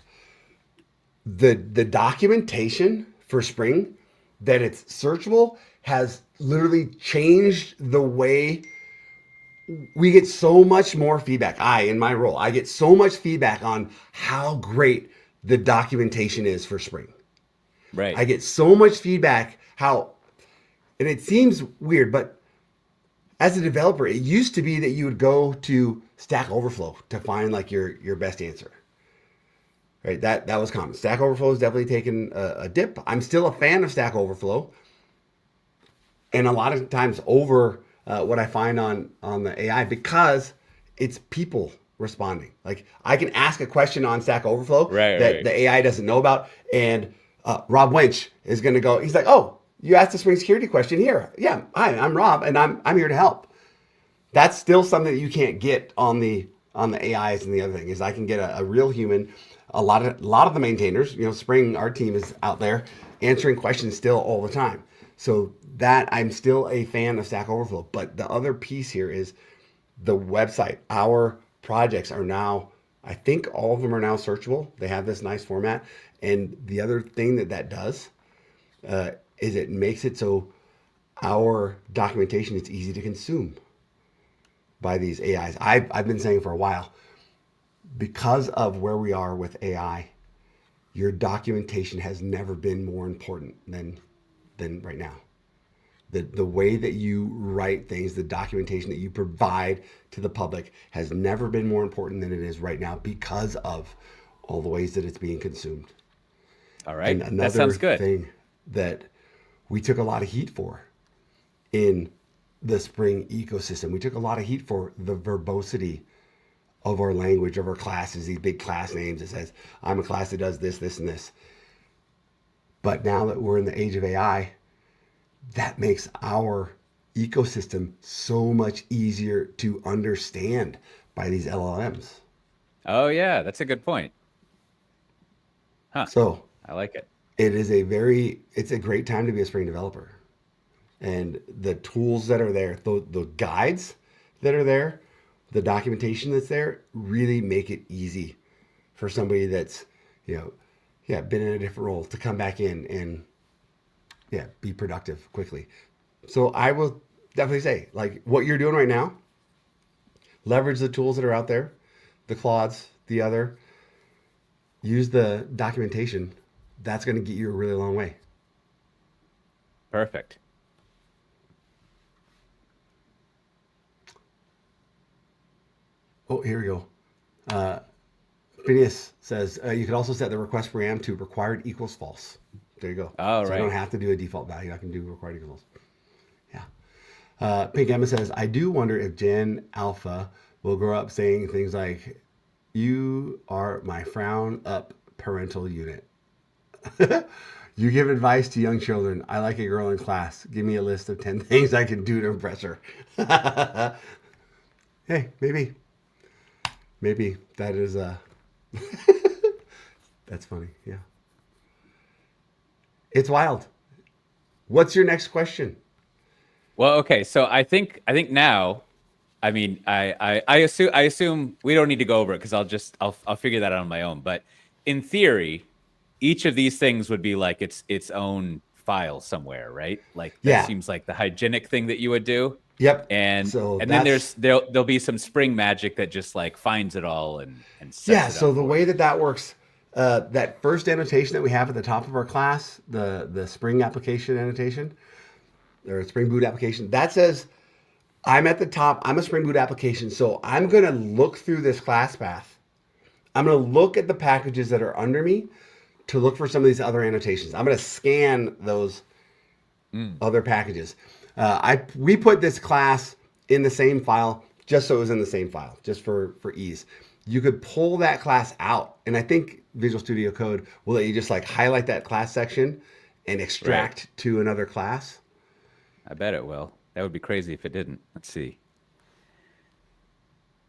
The documentation for Spring that it's searchable has literally changed the way we get so much more feedback. In my role, I get so much feedback on how great the documentation is for Spring. Right. I get so much feedback how, and it seems weird, but as a developer, it used to be that you would go to Stack Overflow to find like your best answer. Right? That was common. Stack Overflow has definitely taken a dip. I'm still a fan of Stack Overflow, and a lot of times over what I find on the AI because it's people responding. Like I can ask a question on Stack Overflow Right. that Right. the AI doesn't know about, and Rob Wench is going to go. He's like, "Oh, you asked a Spring Security question here. Yeah, hi, I'm Rob, and I'm here to help." That's still something that you can't get on the AIs and the other thing is I can get a real human. A lot of the maintainers, Spring, our team is out there answering questions still all the time. So that I'm still a fan of Stack Overflow. But the other piece here is the website. Our projects are now, I think all of them are now searchable. They have this nice format. And the other thing that does is it makes it so our documentation is easy to consume by these AIs. I've been saying for a while, because of where we are with AI, your documentation has never been more important than right now. The way that you write things, the documentation that you provide to the public has never been more important than it is right now because of all the ways that it's being consumed. All And right. That another sounds good. thing that we took a lot of heat for in the Spring ecosystem, we took a lot of heat for the verbosity of our language, of our classes, these big class names that says, I'm a class that does this, this, and this. But now that we're in the age of AI, that makes our ecosystem so much easier to understand by these LLMs. Oh yeah, that's a good point. Huh. So I like it. it's a great time to be a Spring developer. And the tools that are there, the guides that are there, the documentation that's there really make it easy for somebody that's, you know, yeah, been in a different role to come back in and yeah, be productive quickly. So I will definitely say, like what you're doing right now, leverage the tools that are out there, the Claudes, the other, use the documentation. That's going to get you a really long way. Perfect. Oh, here we go. Uh, Phineas says you could also set the request param to required equals false. There you go. All So I don't right. have to do a default value. I can do required equals false. Yeah. Pink Emma says, I do wonder if Gen Alpha will grow up saying things like, you are my frown up parental unit. You give advice to young children. I like a girl in class. Give me a list of 10 things I can do to impress her. Hey, maybe. Maybe that is that's funny. Yeah. It's wild. What's your next question? Well, okay. So I think now, I mean, I assume we don't need to go over it because I'll figure that out on my own. But in theory, each of these things would be like its own file somewhere, right? Like that Yeah. seems like the hygienic thing that you would do. Yep. And So and then that's there'll be some spring magic that just like finds it all and yeah. sets it So up the for way you. that works, that first annotation that we have at the top of our class, the Spring application annotation or Spring Boot application, that says I'm at the top. I'm a Spring Boot application, so I'm gonna look through this class path. I'm gonna look at the packages that are under me to look for some of these other annotations. I'm gonna scan those Mm. other packages. We put this class in the same file just so it was in the same file, just for ease. You could pull that class out, and I think Visual Studio Code will let you just like highlight that class section and Right. extract to another class. I bet it will. That would be crazy if it didn't. Let's see.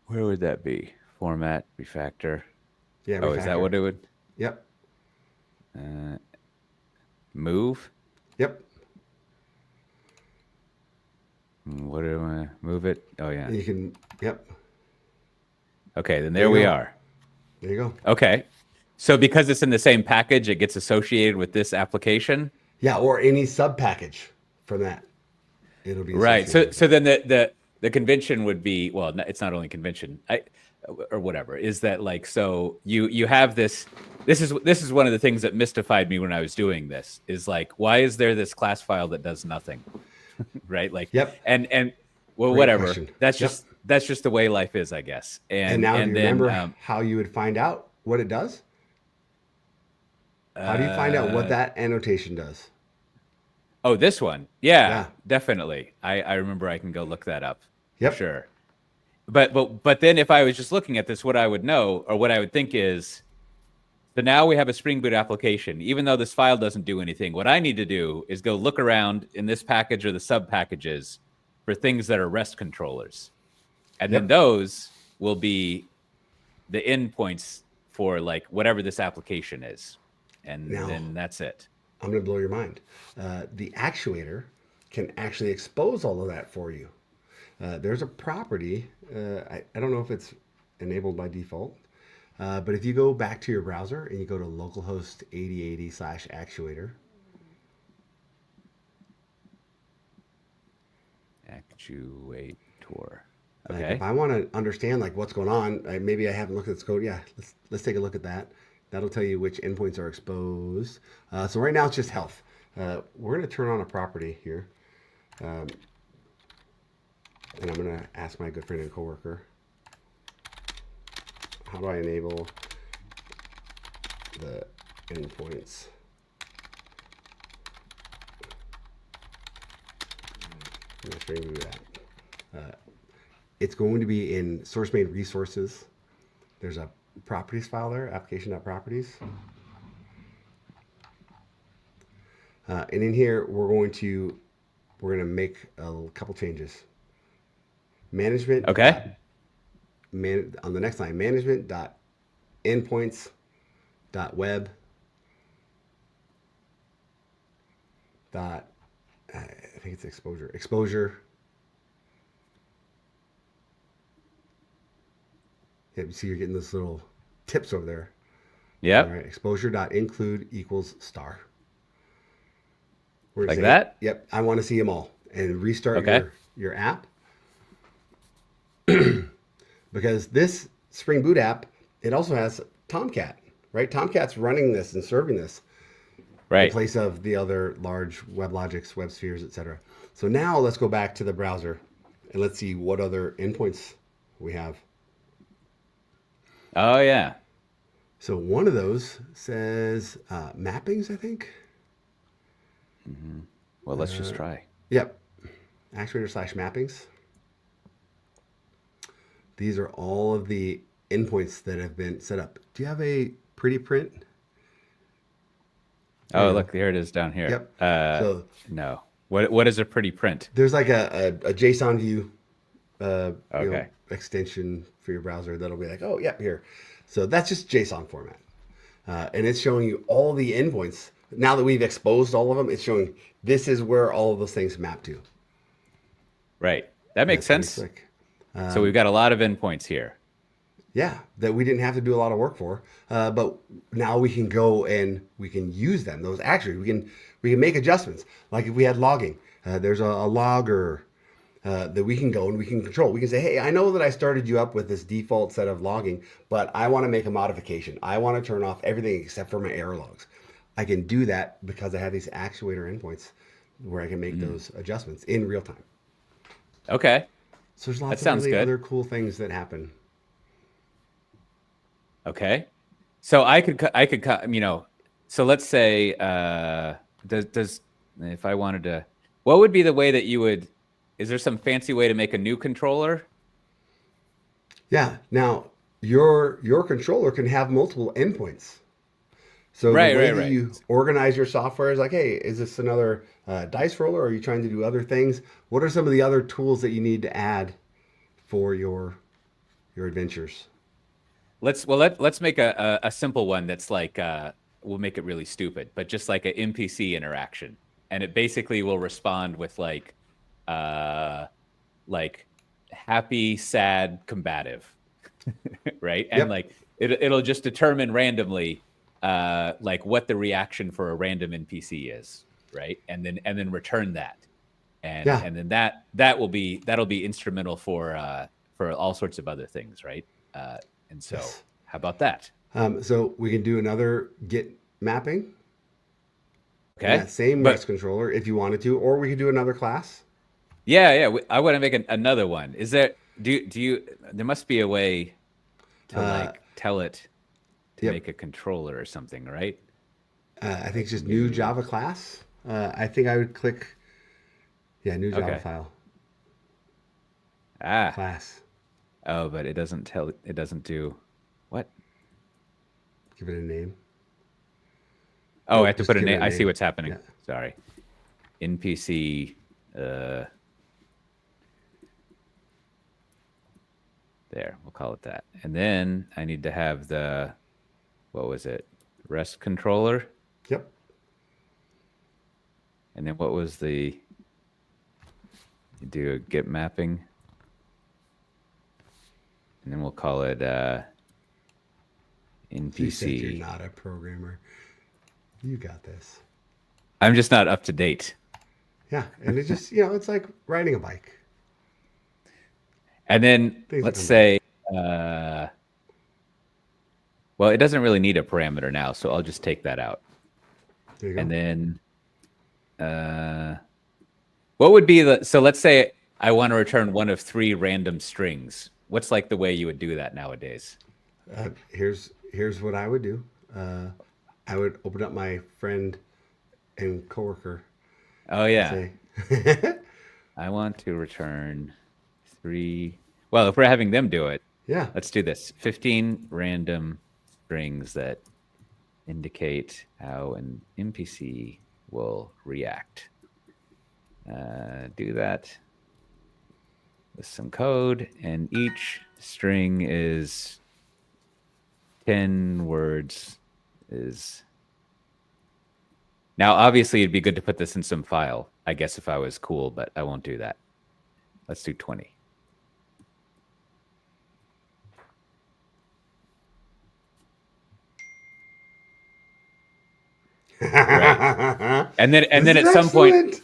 Where would that be? Format, refactor. Yeah, Oh, is that refactor. what it would? Yep, Uh, move? yep. What do I move it? Oh yeah. And you can. Yep. Okay, then There there you we go. are. There you go. Okay. So because it's in the same package, it gets associated with this application. Yeah, or any sub package from that, it'll be Right. associated So with so it. then the convention would be, well, it's not only convention. Or whatever, is that like, so you have this is one of the things that mystified me when I was doing this, is like, why is there this class file that does nothing? Right? Like, Yep. and well, Great whatever. question. That's Yep. just the way life is, I guess. And And now, do and you then remember how you would find out what it does? How do you find out what uh that annotation does? oh, this one. Yeah, Yeah. definitely. I remember I can go look that up for Yep. sure. But then if I was just looking at this, what I would know or what I would think is, so now we have a Spring Boot application. Even though this file doesn't do anything, what I need to do is go look around in this package or the sub packages for things that are REST controllers. And then Yep. those will be the endpoints for like whatever this application is. And Now, then that's it. I'm going to blow your mind. The actuator can actually expose all of that for you. There's a property. I don't know if it's enabled by default, but if you go back to your browser and you go to localhost 8080/actuator, Actuator. like if Okay. I want to understand like what's going on, maybe I haven't looked at this code. Yeah, let's take a look at that. That'll tell you which endpoints are exposed. So right now it's just health. We're going to turn on a property here. And I'm going to ask my good friend and coworker, how do I enable the endpoints? I'm going to show you that. It's going to be in source main resources. There's a properties file there, application.properties. And in here, we're going to make a couple changes. Management. Okay. On the next line, management.endpoints.web. I think it's exposure. Yeah, you see you're getting those little tips over there. Yep. All right, exposure.include equals star. We're gonna Like say, that? Yep, I want to see them all. And restart Okay. your app. Because this Spring Boot app, it also has Tomcat, right? Tomcat's running this and serving this in Right. place of the other large WebLogics, WebSpheres, etc. So now let's go back to the browser and let's see what other endpoints we have. Oh, yeah. So one of those says mappings, I think. Well, let's just try. Yep. Actuator/mappings. These are all of the endpoints that have been set up. Do you have a pretty print? There Oh, you go. look, here it is down here. Yep. So No. What is a pretty print? there's like a JSON view Okay. extension for your browser that'll be like, oh, yep, here. So that's just JSON format. And it's showing you all the endpoints. Now that we've exposed all of them, it's showing this is where all of those things map to. Right. That makes That's pretty sense. slick. So we've got a lot of endpoints here. Yeah, that we didn't have to do a lot of work for, but now we can go and we can use them. Those actually we can make adjustments. Like if we had logging, there's a logger that we can go and we can control. We can say, hey, I know that I started you up with this default set of logging, but I want to make a modification. I want to turn off everything except for my error logs. I can do that because I have these actuator endpoints where I can make those adjustments in real time. Okay. So there's lots That of sounds really good. other cool things that happen. Okay. So I could, so let's say, if I wanted to, what would be the way that is there some fancy way to make a new controller? Yeah. Now your controller can have multiple endpoints. So the Right, way right, that right. you organize your software is like, hey, is this another dice roller? Or are you trying to do other things? What are some of the other tools that you need to add for your adventures? Let's make a simple one that's like we'll make it really stupid, but just like an NPC interaction, and it basically will respond with like happy, sad, combative, right? And Yep. like it'll just determine randomly like what the reaction for a random NPC is, right? And then return that, Yeah. and then that'll be instrumental for all sorts of other things, right? And so, Yes. how about that? So we can do another Git mapping in Okay, that same but REST controller if you wanted to, or we could do another class. yeah, I want to make another one. Is there do you? There must be a way to Uh, like tell it to yep. make a controller or something, right? I think Like it's just new new. Java class. I think I would click, yeah, new Java Okay. file Ah. class. Oh, but it doesn't tell. It doesn't do what? Give it a name. Oh, I Nope, have to just put a give it name. a I see name. what's happening. Yeah. Sorry. NPC. There. We'll call it that. And then I need to have what was it? REST controller. Yep. And then what was you do a Git mapping. And then we'll call it You said you're NPC. not a programmer. You got this. I'm just not up to date. Yeah, and it just it's like riding a bike. And then Things will let's come back. say, well, it doesn't really need a parameter now, so I'll just take that out. There you And go. then, What would be the, so let's say I want to return one of 3 random strings. What's like the way you would do that nowadays? Here's what I would do. Uh, I would open up my friend and coworker Oh and yeah. say, I want to return 3. Well, if we're having them do it, yeah, let's do this. 15 random strings that indicate how an NPC will react. Do that with some code, and each string is 10 words. Is now obviously it'd be good to put this in some file, I guess, if I was cool, but I won't do that. Let's do 20. Right. And then this is excellent.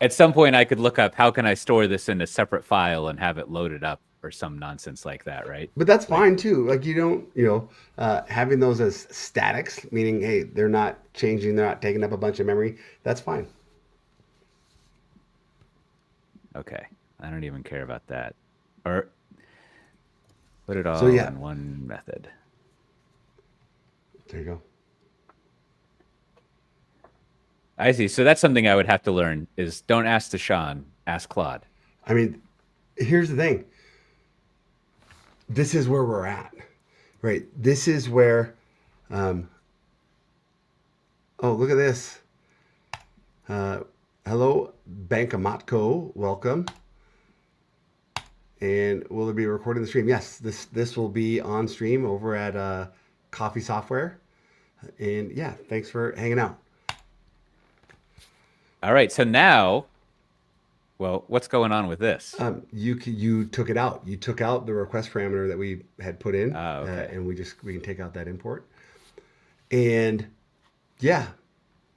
at some point I could look up how can I store this in a separate file and have it loaded up or some nonsense like that, right? But that's Like, fine too. Like you don't, having those as statics, meaning hey, they're not changing, they're not taking up a bunch of memory. That's fine. okay, I don't even care about that. Or put it So all yeah, in one method. there you go. I see. So that's something I would have to learn is don't ask Deshaun, ask Claude. I mean, here's the thing. This is where we're at, right? This is where. Oh, look at this. Hello, Bankamatko. Welcome. And will it be recording the stream? Yes, this will be on stream over at Coffee Software. And yeah, thanks for hanging out. All right. So now, well, what's going on with this? You took it out. You took out the request parameter that we had put in, Oh, okay. and we can take out that import. And yeah,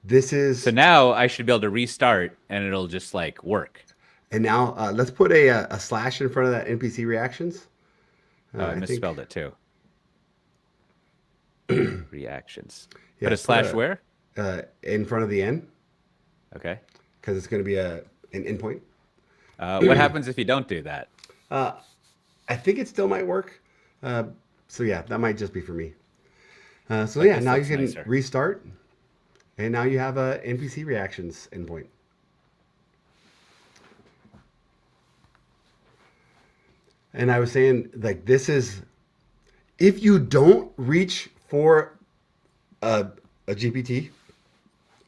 this is. So now I should be able to restart and it'll just like work. And now let's put a slash in front of that NPC reactions. Oh, I I think misspelled it too. Reactions. yeah, Put a slash where? in front of the N Okay. because it's going to be an endpoint. What happens if you don't do that? I think it still might work. So yeah, that might just be for me. So But yeah, this now you looks can nicer. restart, and now you have a NPC reactions endpoint. And I was saying, like, this is if you don't reach for a GPT,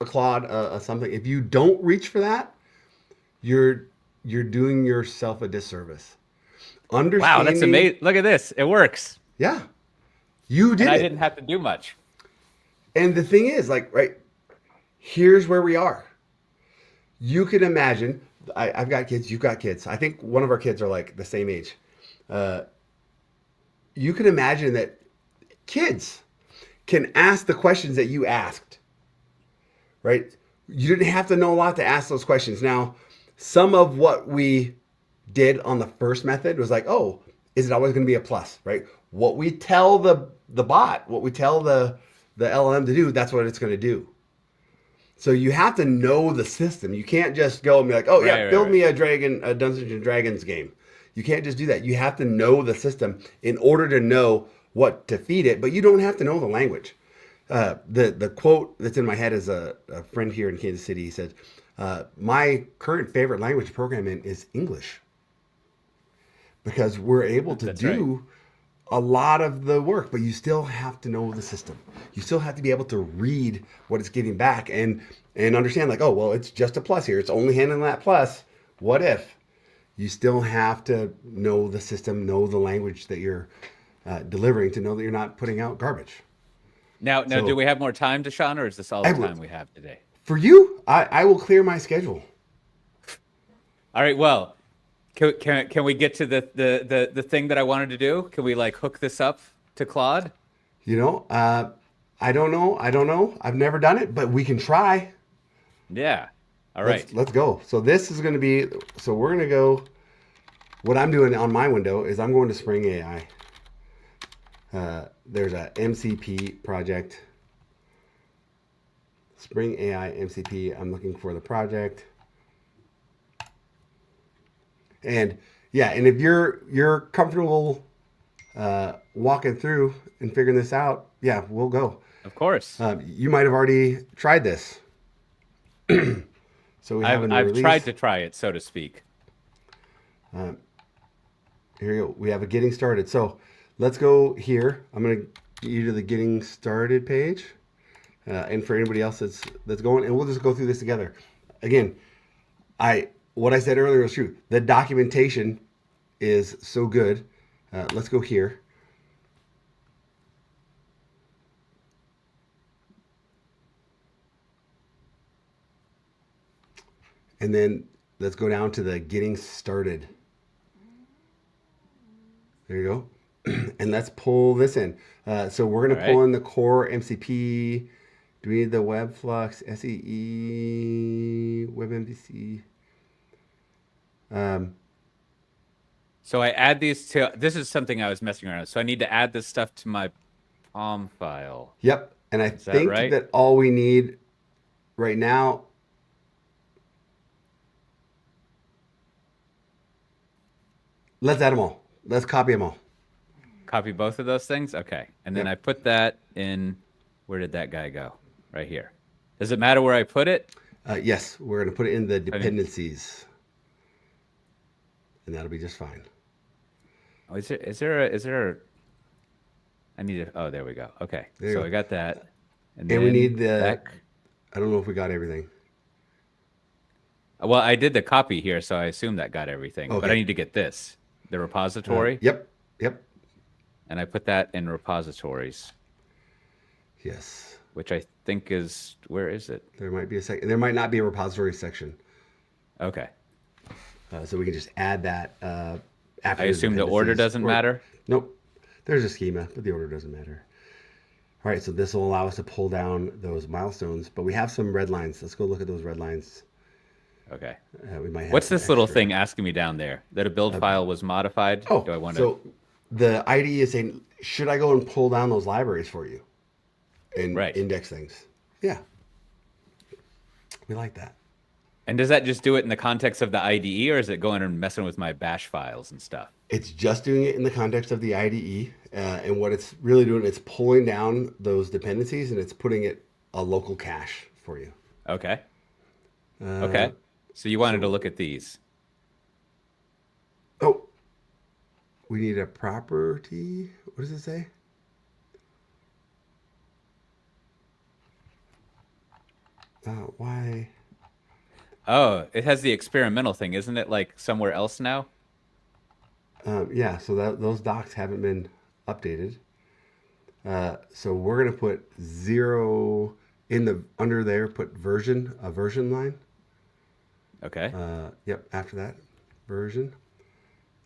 a Claude, something. If you don't reach for that, you're doing yourself a disservice. Wow, that's Understanding, amazing. Look at this. It works. yeah, you And did I it. didn't have to do much. And the thing is, like, right, here's where we are. You can imagine. I've got kids. You've got kids. I think one of our kids are like the same age. You can imagine that kids can ask the questions that you asked, right? You didn't have to know a lot to ask those questions. Now, some of what we did on the first method was like, oh, is it always going to be a plus, right? What we tell the bot, what we tell the LLM to do, that's what it's going to do. So you have to know the system. You can't just go and be like, oh yeah, Right. build me a Dungeons and Dragons game. You can't just do that. You have to know the system in order to know what to feed it, but you don't have to know the language. The quote that's in my head is a friend here in Kansas City. He said, my current favorite language to program in is English because we're able to That's right. do a lot of the work, but you still have to know the system. You still have to be able to read what it's giving back and understand like, oh, well, it's just a plus here. It's only handling that plus. What if? You still have to know the system, know the language that you're delivering to know that you're not putting out garbage. Now, do So we have more time, Deshaun, or is this all I the will, time we have today? for you, I will clear my schedule. All right. Well, can we get to the thing that I wanted to do? Can we like hook this up to Claude? You know, I don't know. I don't know. I've never done it, but we can try. Yeah. All right. Let's go. So this is going to be. So we're going to go. What I'm doing on my window is I'm going to Spring AI. There's a MCP project. Spring AI MCP. I'm looking for the project. And yeah, and if you're comfortable walking through and figuring this out, yeah, we'll go. Of course. You might have already tried this. So we have a new I've tried release. to try it, so to speak. Here you go. We have a getting started. So let's go here. I'm going to get you to the getting started page. And for anybody else that's going, and we'll just go through this together. Again, what I said earlier was true. The documentation is so good. Let's go here. And then let's go down to the getting started. There you go. And let's pull this in. So we're going to pull in the core MCP. Do we need the web flux, SEE, WebMVC? So I add these to, this is something I was messing around with. So I need to add this stuff to my POM file. Yep. And I think right? that all we need right now, let's add them all. Let's copy them all. Copy both of those things? Okay. And then I put that in, where did that guy go? Right here. Does it matter where I put it? Yes, we're going to put it in the dependencies. And that'll be just fine. Oh, is there I need to, oh, there we go. Okay. So I got that. And we need the, I don't know if we got everything. Well, I did the copy here, so I assume that got everything. Okay. But I need to get this, the repository. Yep. And I put that in repositories. Yes. Which I think is, where is it? There might be a second. There might not be a repository section. Okay. So we can just add that after. I assume the order doesn't matter? Nope. There's a schema, but the order doesn't matter. All right, so this will allow us to pull down those milestones, but we have some red lines. Let's go look at those red lines. Okay. We might have What's this little thing asking me down there? That a build file was modified? Oh, do I want so the IDE is saying, should I go and pull down those libraries for you and index things? Yeah. We like that. And does that just do it in the context of the IDE, or is it going and messing with my bash files and stuff? It's just doing it in the context of the IDE. And what it's really doing, it's pulling down those dependencies and it's putting it a local cache for you. Okay. Okay. So you wanted to look at these. Oh, we need a property. What does it say? Why? Oh, it has the experimental thing. Isn't it like somewhere else now? Yeah, so those docs haven't been updated. So we're going to put 0 in the under there, put a version line. Okay. Yep, after that, version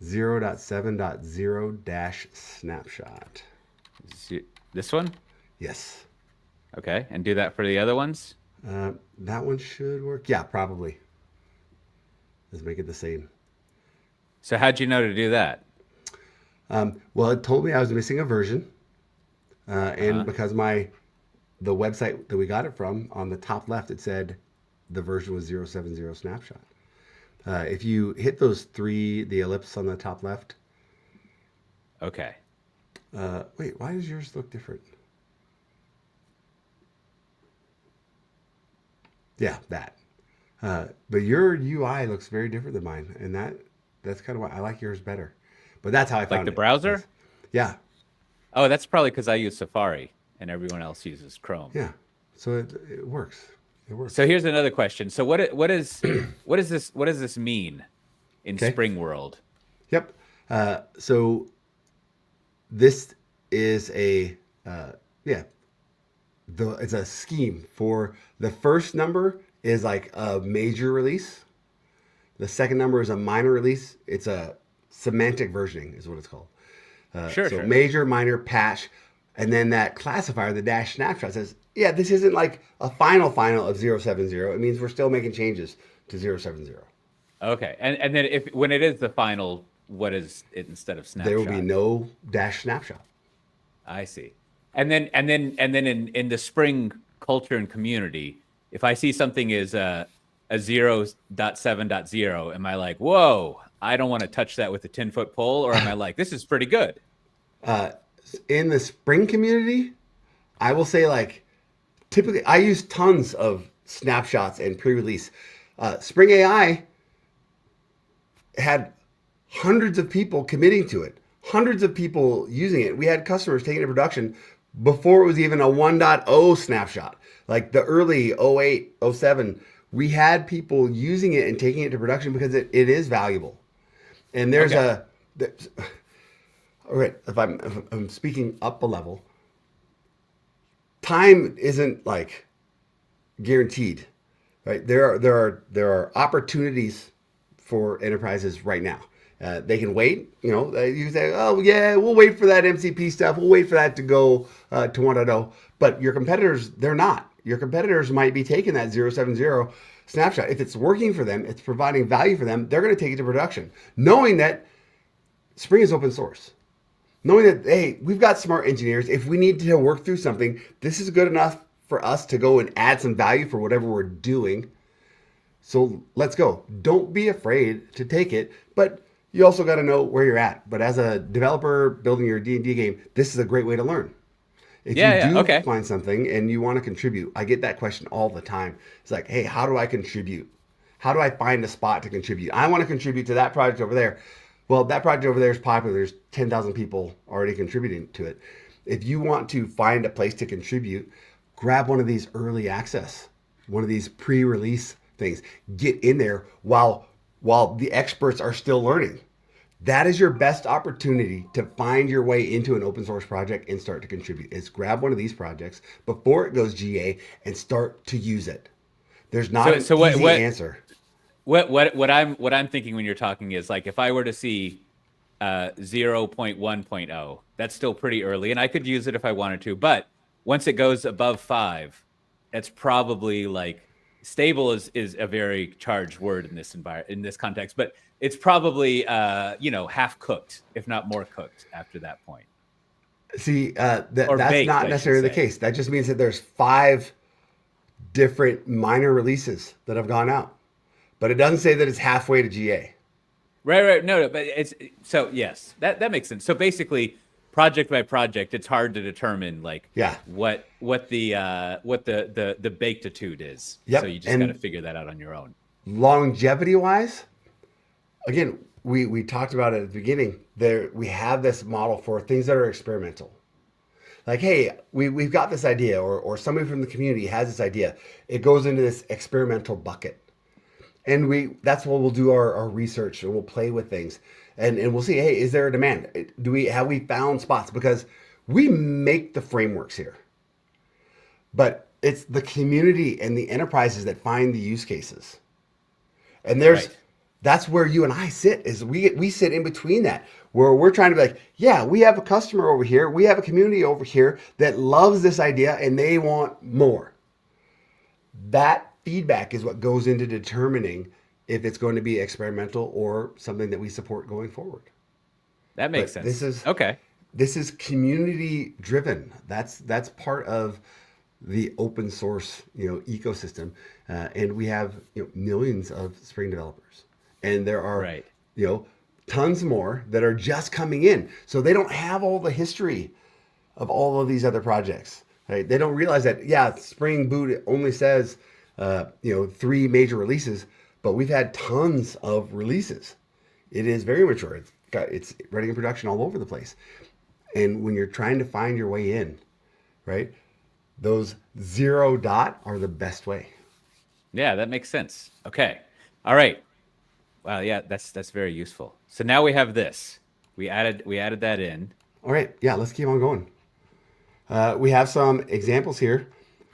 0.7.0-snapshot. This one? Yes. Okay, and do that for the other ones? That one should work. Yeah, probably. Let's make it the same. So how'd you know to do that? Well, it told me I was missing a version. And because the website that we got it from, on the top left, it said the version was 0.7.0 snapshot. If you hit the ellipse on the top left. Okay. Wait, why does yours look different? Yeah, that. But your UI looks very different than mine, and that's kind of why I like yours better. But that's how I found it. Like the browser? Yeah. Oh, that's probably because I use Safari and everyone else uses Chrome. Yeah. So it works. It works. So here's another question. So what does this mean in Spring World? Yep. So this is it's a scheme for the first number is like a major release. The second number is a minor release. It's a semantic versioning is what it's called. So major, minor, patch, and then that classifier, the dash snapshot says, yeah, this isn't like a final of 0.7.0. It means we're still making changes to 0.7.0. Okay, and then when it is the final, what is it instead of snapshot? There will be no dash snapshot. I see. And then in the Spring culture and community, if I see something is a 0.7.0, am I like, whoa, I don't want to touch that with a 10-foot pole, or am I like, this is pretty good? Uh, in the Spring community, I will say like typically I use tons of snapshots and pre-release. Spring AI had hundreds of people committing to it, hundreds of people using it. We had customers taking it to production before it was even a 1.0 snapshot. Like the early '08, '07, we had people using it and taking it to production because it is valuable. And Okay. all right, if I'm speaking up a level, time isn't like guaranteed, right? There are opportunities for enterprises right now. They can wait. You say, "Oh yeah, we'll wait for that MCP stuff. We'll wait for that to go to 1.0." But your competitors, they're not. Your competitors might be taking that 0.70 snapshot. If it's working for them, it's providing value for them. They're going to take it to production, knowing that Spring is open source. Knowing that, hey, we've got smart engineers. If we need to work through something, this is good enough for us to go and add some value for whatever we're doing. So let's go. Don't be afraid to take it, but you also got to know where you're at. But as a developer building your D&D game, this is a great way to learn. If you Yeah, yeah. do Okay. find something and you want to contribute, I get that question all the time. It's like, hey, how do I contribute? How do I find a spot to contribute? I want to contribute to that project over there. Well, that project over there is popular. There's 10,000 people already contributing to it. If you want to find a place to contribute, grab one of these early access, one of these pre-release things. Get in there while the experts are still learning. That is your best opportunity to find your way into an open source project and start to contribute. Is grab one of these projects before it goes GA and start to use it. There's not So an so what easy what answer. what I'm thinking when you're talking is like if I were to see 0.1.0, that's still pretty early, and I could use it if I wanted to. But once it goes above 5, it's probably like stable is a very charged word in this context, but it's probably half cooked, if not more cooked after that point, See, or that's baked, not I should necessarily the say. case. That just means that there's 5 different minor releases that have gone out, but it doesn't say that it's halfway to GA. Right, right. No, no, but it's so yes, that makes sense. So basically, project by project, it's hard to determine like Yeah. what the bakeditude is. So Yep. you just got to And figure that out on your own. longevity wise, again, we talked about it at the beginning. There we have this model for things that are experimental. Like, hey, we've got this idea, or somebody from the community has this idea. It goes into this experimental bucket. And that's what we'll do our research and we'll play with things. And we'll see, hey, is there a demand? Have we found spots? Because we make the frameworks here. But it's the community and the enterprises that find the use cases. And Right. that's where you and I sit is we sit in between that where we're trying to be like, yeah, we have a customer over here, we have a community over here that loves this idea and they want more. That feedback is what goes into determining if it's going to be experimental or something that we support going forward. That makes But sense. Okay. this is community driven. That's part of the open source ecosystem, and we have millions of Spring developers, and there are Right. you know tons more that are just coming in, so they don't have all the history of all of these other projects. Right? They don't realize that Spring Boot only says 3 major releases, but we've had tons of releases. It is very mature. It's running in production all over the place. And when you're trying to find your way in, right, those 0 dot are the best way. Yeah, that makes sense. Okay. All right. Wow. Yeah, that's very useful. So now we have this. We added that in. All right, yeah, let's keep on going. We have some examples here.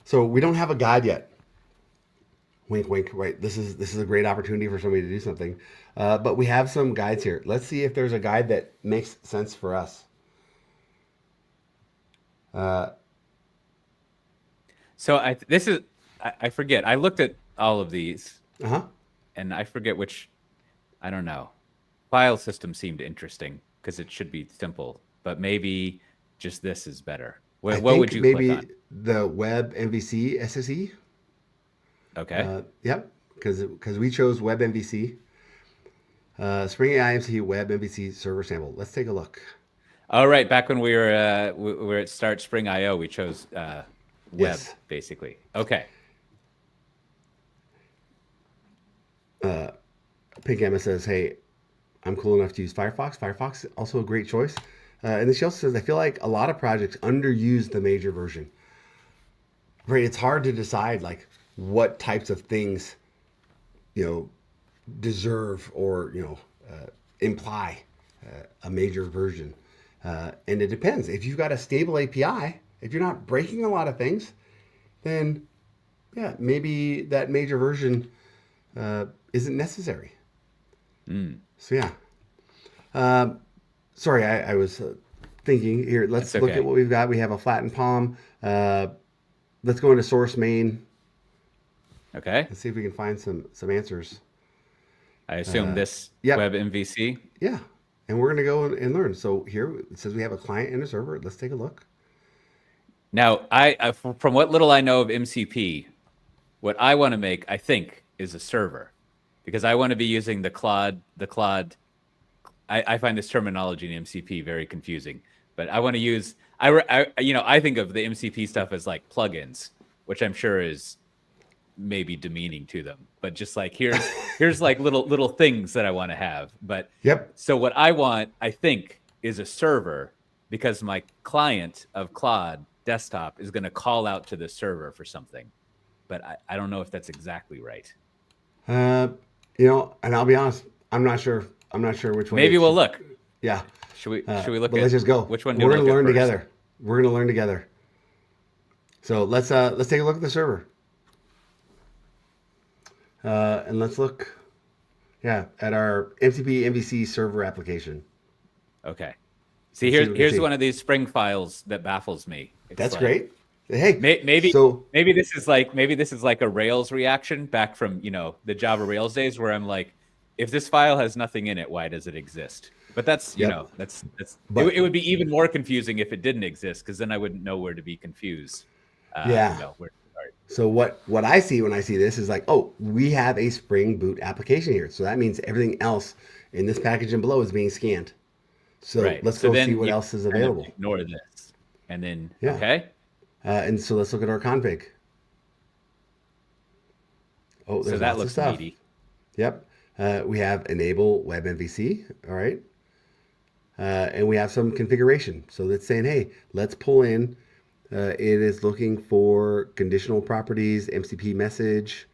So we don't have a guide yet. Wink, wink. Right. This is a great opportunity for somebody to do something. But we have some guides here. Let's see if there's a guide that makes sense for us. Uh, So I forget. I looked at all of these huh. and I forget which. I don't know. File system seemed interesting because it should be simple, but maybe just this is better. I What would think you click maybe on? the web MVC SSE. Okay. Yep, because we chose web MVC. Spring AI MCP Web MVC server sample. Let's take a look. All right, back when we were at Start Spring IO, we chose web Yes. basically. Okay. Pink Emma says, "Hey, I'm cool enough to use Firefox. Firefox is also a great choice." And then she also says, "I feel like a lot of projects underuse the major version. Right? It's hard to decide like what types of things you know deserve or imply a major version, and it depends. If you've got a stable API, if you're not breaking a lot of things, then yeah, maybe that major version isn't necessary." Mm, So yeah. Sorry, I was thinking here. Let's that's look at okay. what we've got. We have a flattened palm. Let's go into source main. Okay. Let's see if we can find some answers. I assume this Yep. web MVC. Yeah. And we're going to go and learn. So here it says we have a client and a server. Let's take a look. Now, from what little I know of MCP, what I want to make, I think, is a server, because I want to be using the Claude. I find this terminology in MCP very confusing, but I want to use. I think of the MCP stuff as like plugins, which I'm sure is maybe demeaning to them, but just like here's like little things that I want to have. But Yep. so what I want, I think, is a server, because my client of Claude desktop is going to call out to the server for something. But I don't know if that's exactly right. Uh, and I'll be honest, I'm not sure. I'm not sure which way Maybe it we'll should. look. Yeah. Should we look But let's at just go. which one do We're we going look to at learn first? together. We're going to learn together. So let's take a look at the server. And let's look, yeah, at our MCP MVC server application. Okay. See, Let's see what we can here's see. one of these Spring files that baffles me. It's That's like great. Hey, maybe so maybe this is like a Rails reaction back from the Java Rails days, where I'm like, if this file has nothing in it, why does it exist? But that's yep. it But would be even more confusing if it didn't exist, because then I wouldn't know where to be confused. yeah. Where to start. So what I see when I see this is like, oh, we have a Spring Boot application here. So that means everything else in this package and below is being scanned. So Right. let's So go see then what you else is kind of available. ignore this, and then Yeah. okay. And so let's look at our config. Oh, So there's that lots of looks stuff. meaty. Yep. We have enable web MVC. All right. And we have some configuration. So that's saying, hey, let's pull in. It is looking for conditional properties, MCP message.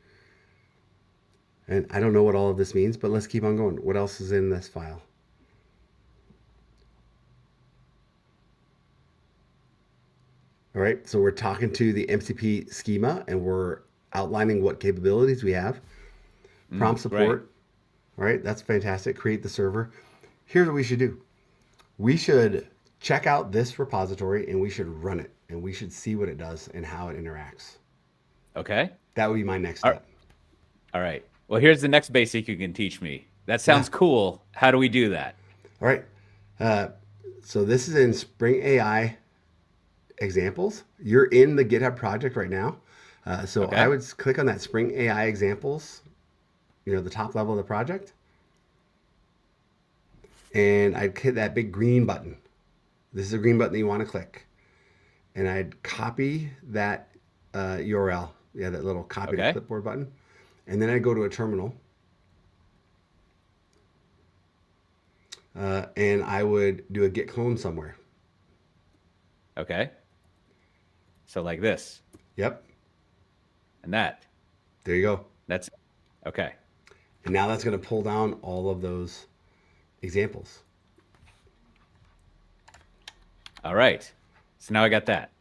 And I don't know what all of this means, but let's keep on going. What else is in this file? All right. So we're talking to the MCP schema and we're outlining what capabilities we have. Prompt Right. support. All right. That's fantastic. Create the server. Here's what we should do. We should check out this repository and we should run it and we should see what it does and how it interacts. Okay. That would be my next All step. all right. Well, here's the next basic you can teach me. That Yeah. sounds cool. How do we do that? All right. Uh, so this is in Spring AI examples. You're in the GitHub project right now. So I Okay. would click on that Spring AI examples, the top level of the project, and I'd hit that big green button. This is a green button that you want to click. And I'd copy that URL. Yeah, that little copy to Okay. clipboard button. And then I'd go to a terminal. And I would do a git clone somewhere. Okay. So like this Yep. and that. There you go. That's okay. And now that's going to pull down all of those examples. All right. So now I got that.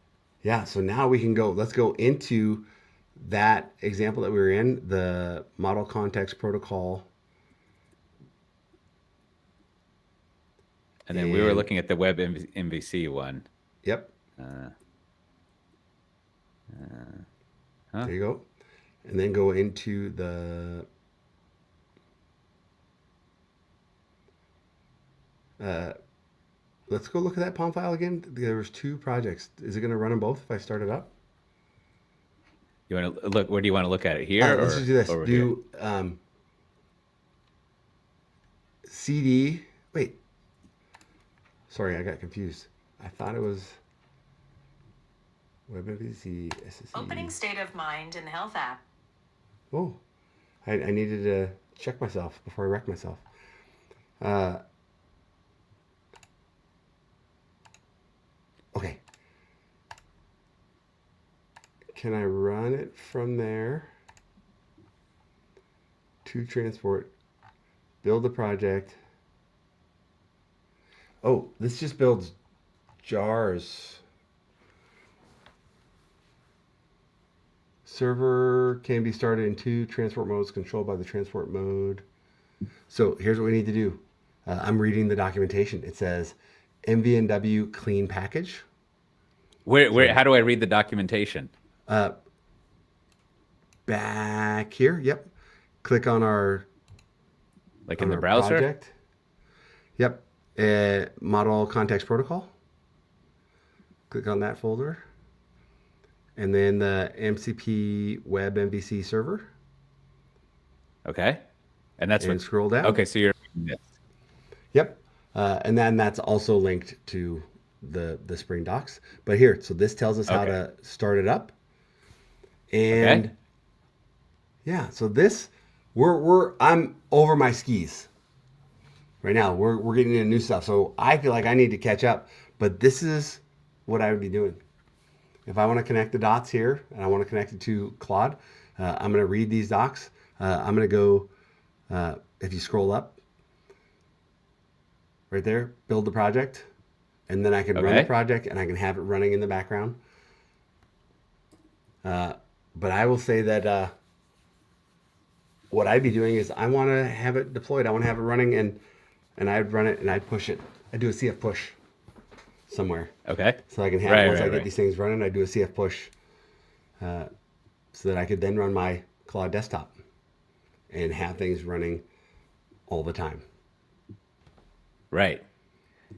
Yeah, so now we can go, let's go into that example that we were in, the model context protocol. And then we were And looking at the web MVC one. yep, Huh? there you go. And then go into the let's go look at that POM file again. There was two projects. Is it going to run them both if I start it up? You want to look? Where do you want to look at it? Here Let's just do or this. over here? CD. Wait. Sorry, I got confused. I thought it was WebMVC SSE. Opening State of Mind and Health app. Oh, I needed to check myself before I wrecked myself. Okay. Can I run it from there to transport, build the project? Oh, this just builds jars. Server can be started in 2 transport modes controlled by the transport mode. So here's what we need to do. I'm reading the documentation. It says MVNW clean package. How do I read the documentation? Back here, yep. Click on our Like in the browser? project. Yep. Model context protocol. Click on that folder. And then the MCP web MVC server. Okay. And that's And what. scroll down. Okay, so you're. Yep. And then that's also linked to the Spring docs. But here, so this tells us how to start it up. And yeah, so this I'm over my skis right now. We're getting into new stuff. So I feel like I need to catch up. But this is what I would be doing. If I want to connect the dots here and I want to connect it to Claude, I'm going to read these docs. I'm going to go, if you scroll up, right there, build the project. And then I can run the project and I can have it running in the background. But I will say that what I'd be doing is I want to have it deployed. I want to have it running and I'd run it and I'd push it. I'd do a CF push somewhere. Okay. So I can have, once I get these things running, I do a CF push so that I could then run my Claude desktop and have things running all the time. Right.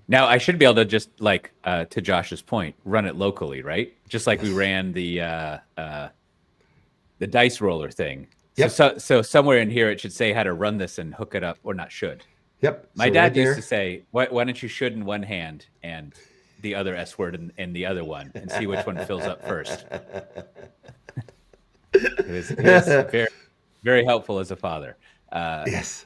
Now I should be able to just to Josh's point, run it locally, right? Just like we ran the dice roller thing. Yep. So somewhere in here it should say how to run this and hook it up, or not should. Yep. My dad used to say, why don't you should in one hand and the other S word in the other one and see which one fills up first. It was very, very helpful as a father. Yes.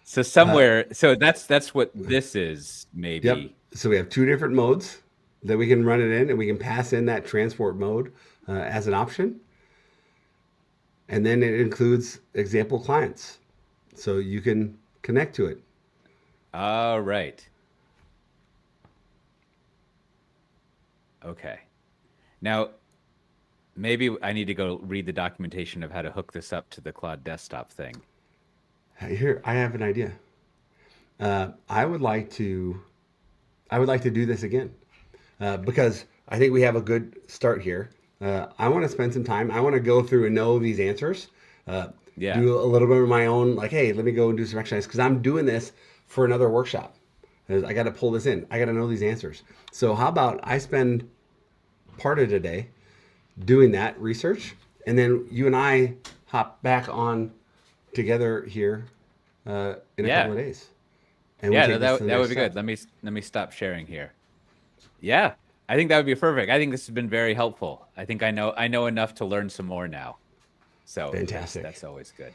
So somewhere, so that's what this is, maybe. Yep. So we have 2 different modes that we can run it in, and we can pass in that transport mode as an option. And then it includes example clients, so you can connect to it. All right. Okay. Now, maybe I need to go read the documentation of how to hook this up to the Claude desktop thing. Here, I have an idea. I would like to do this again because I think we have a good start here. I want to spend some time. I want to go through and know these answers. Do a little bit of my own, like, hey, let me go and do some exercise because I'm doing this for another workshop. I got to pull this in. I got to know these answers. So how about I spend part of today doing that research, and then you and I hop back on together here in a couple of days. And that would be good. Let me stop sharing here. Yeah, I think that would be perfect. I think this has been very helpful. I think I know enough to learn some more now. So fantastic. That's always good.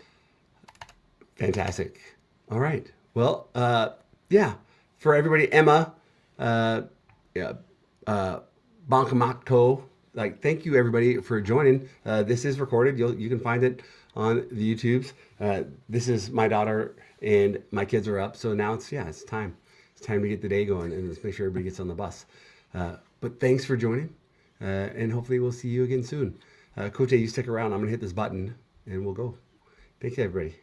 Fantastic. All right. Well, yeah. For everybody, Emma, Bankamatko, thank you everybody for joining. This is recorded. You can find it on the YouTubes. This is my daughter and my kids are up. So now it's time. It's time to get the day going and let's make sure everybody gets on the bus. But thanks for joining. And hopefully we'll see you again soon. Coté, you stick around. I'm going to hit this button and we'll go. Thanks everybody.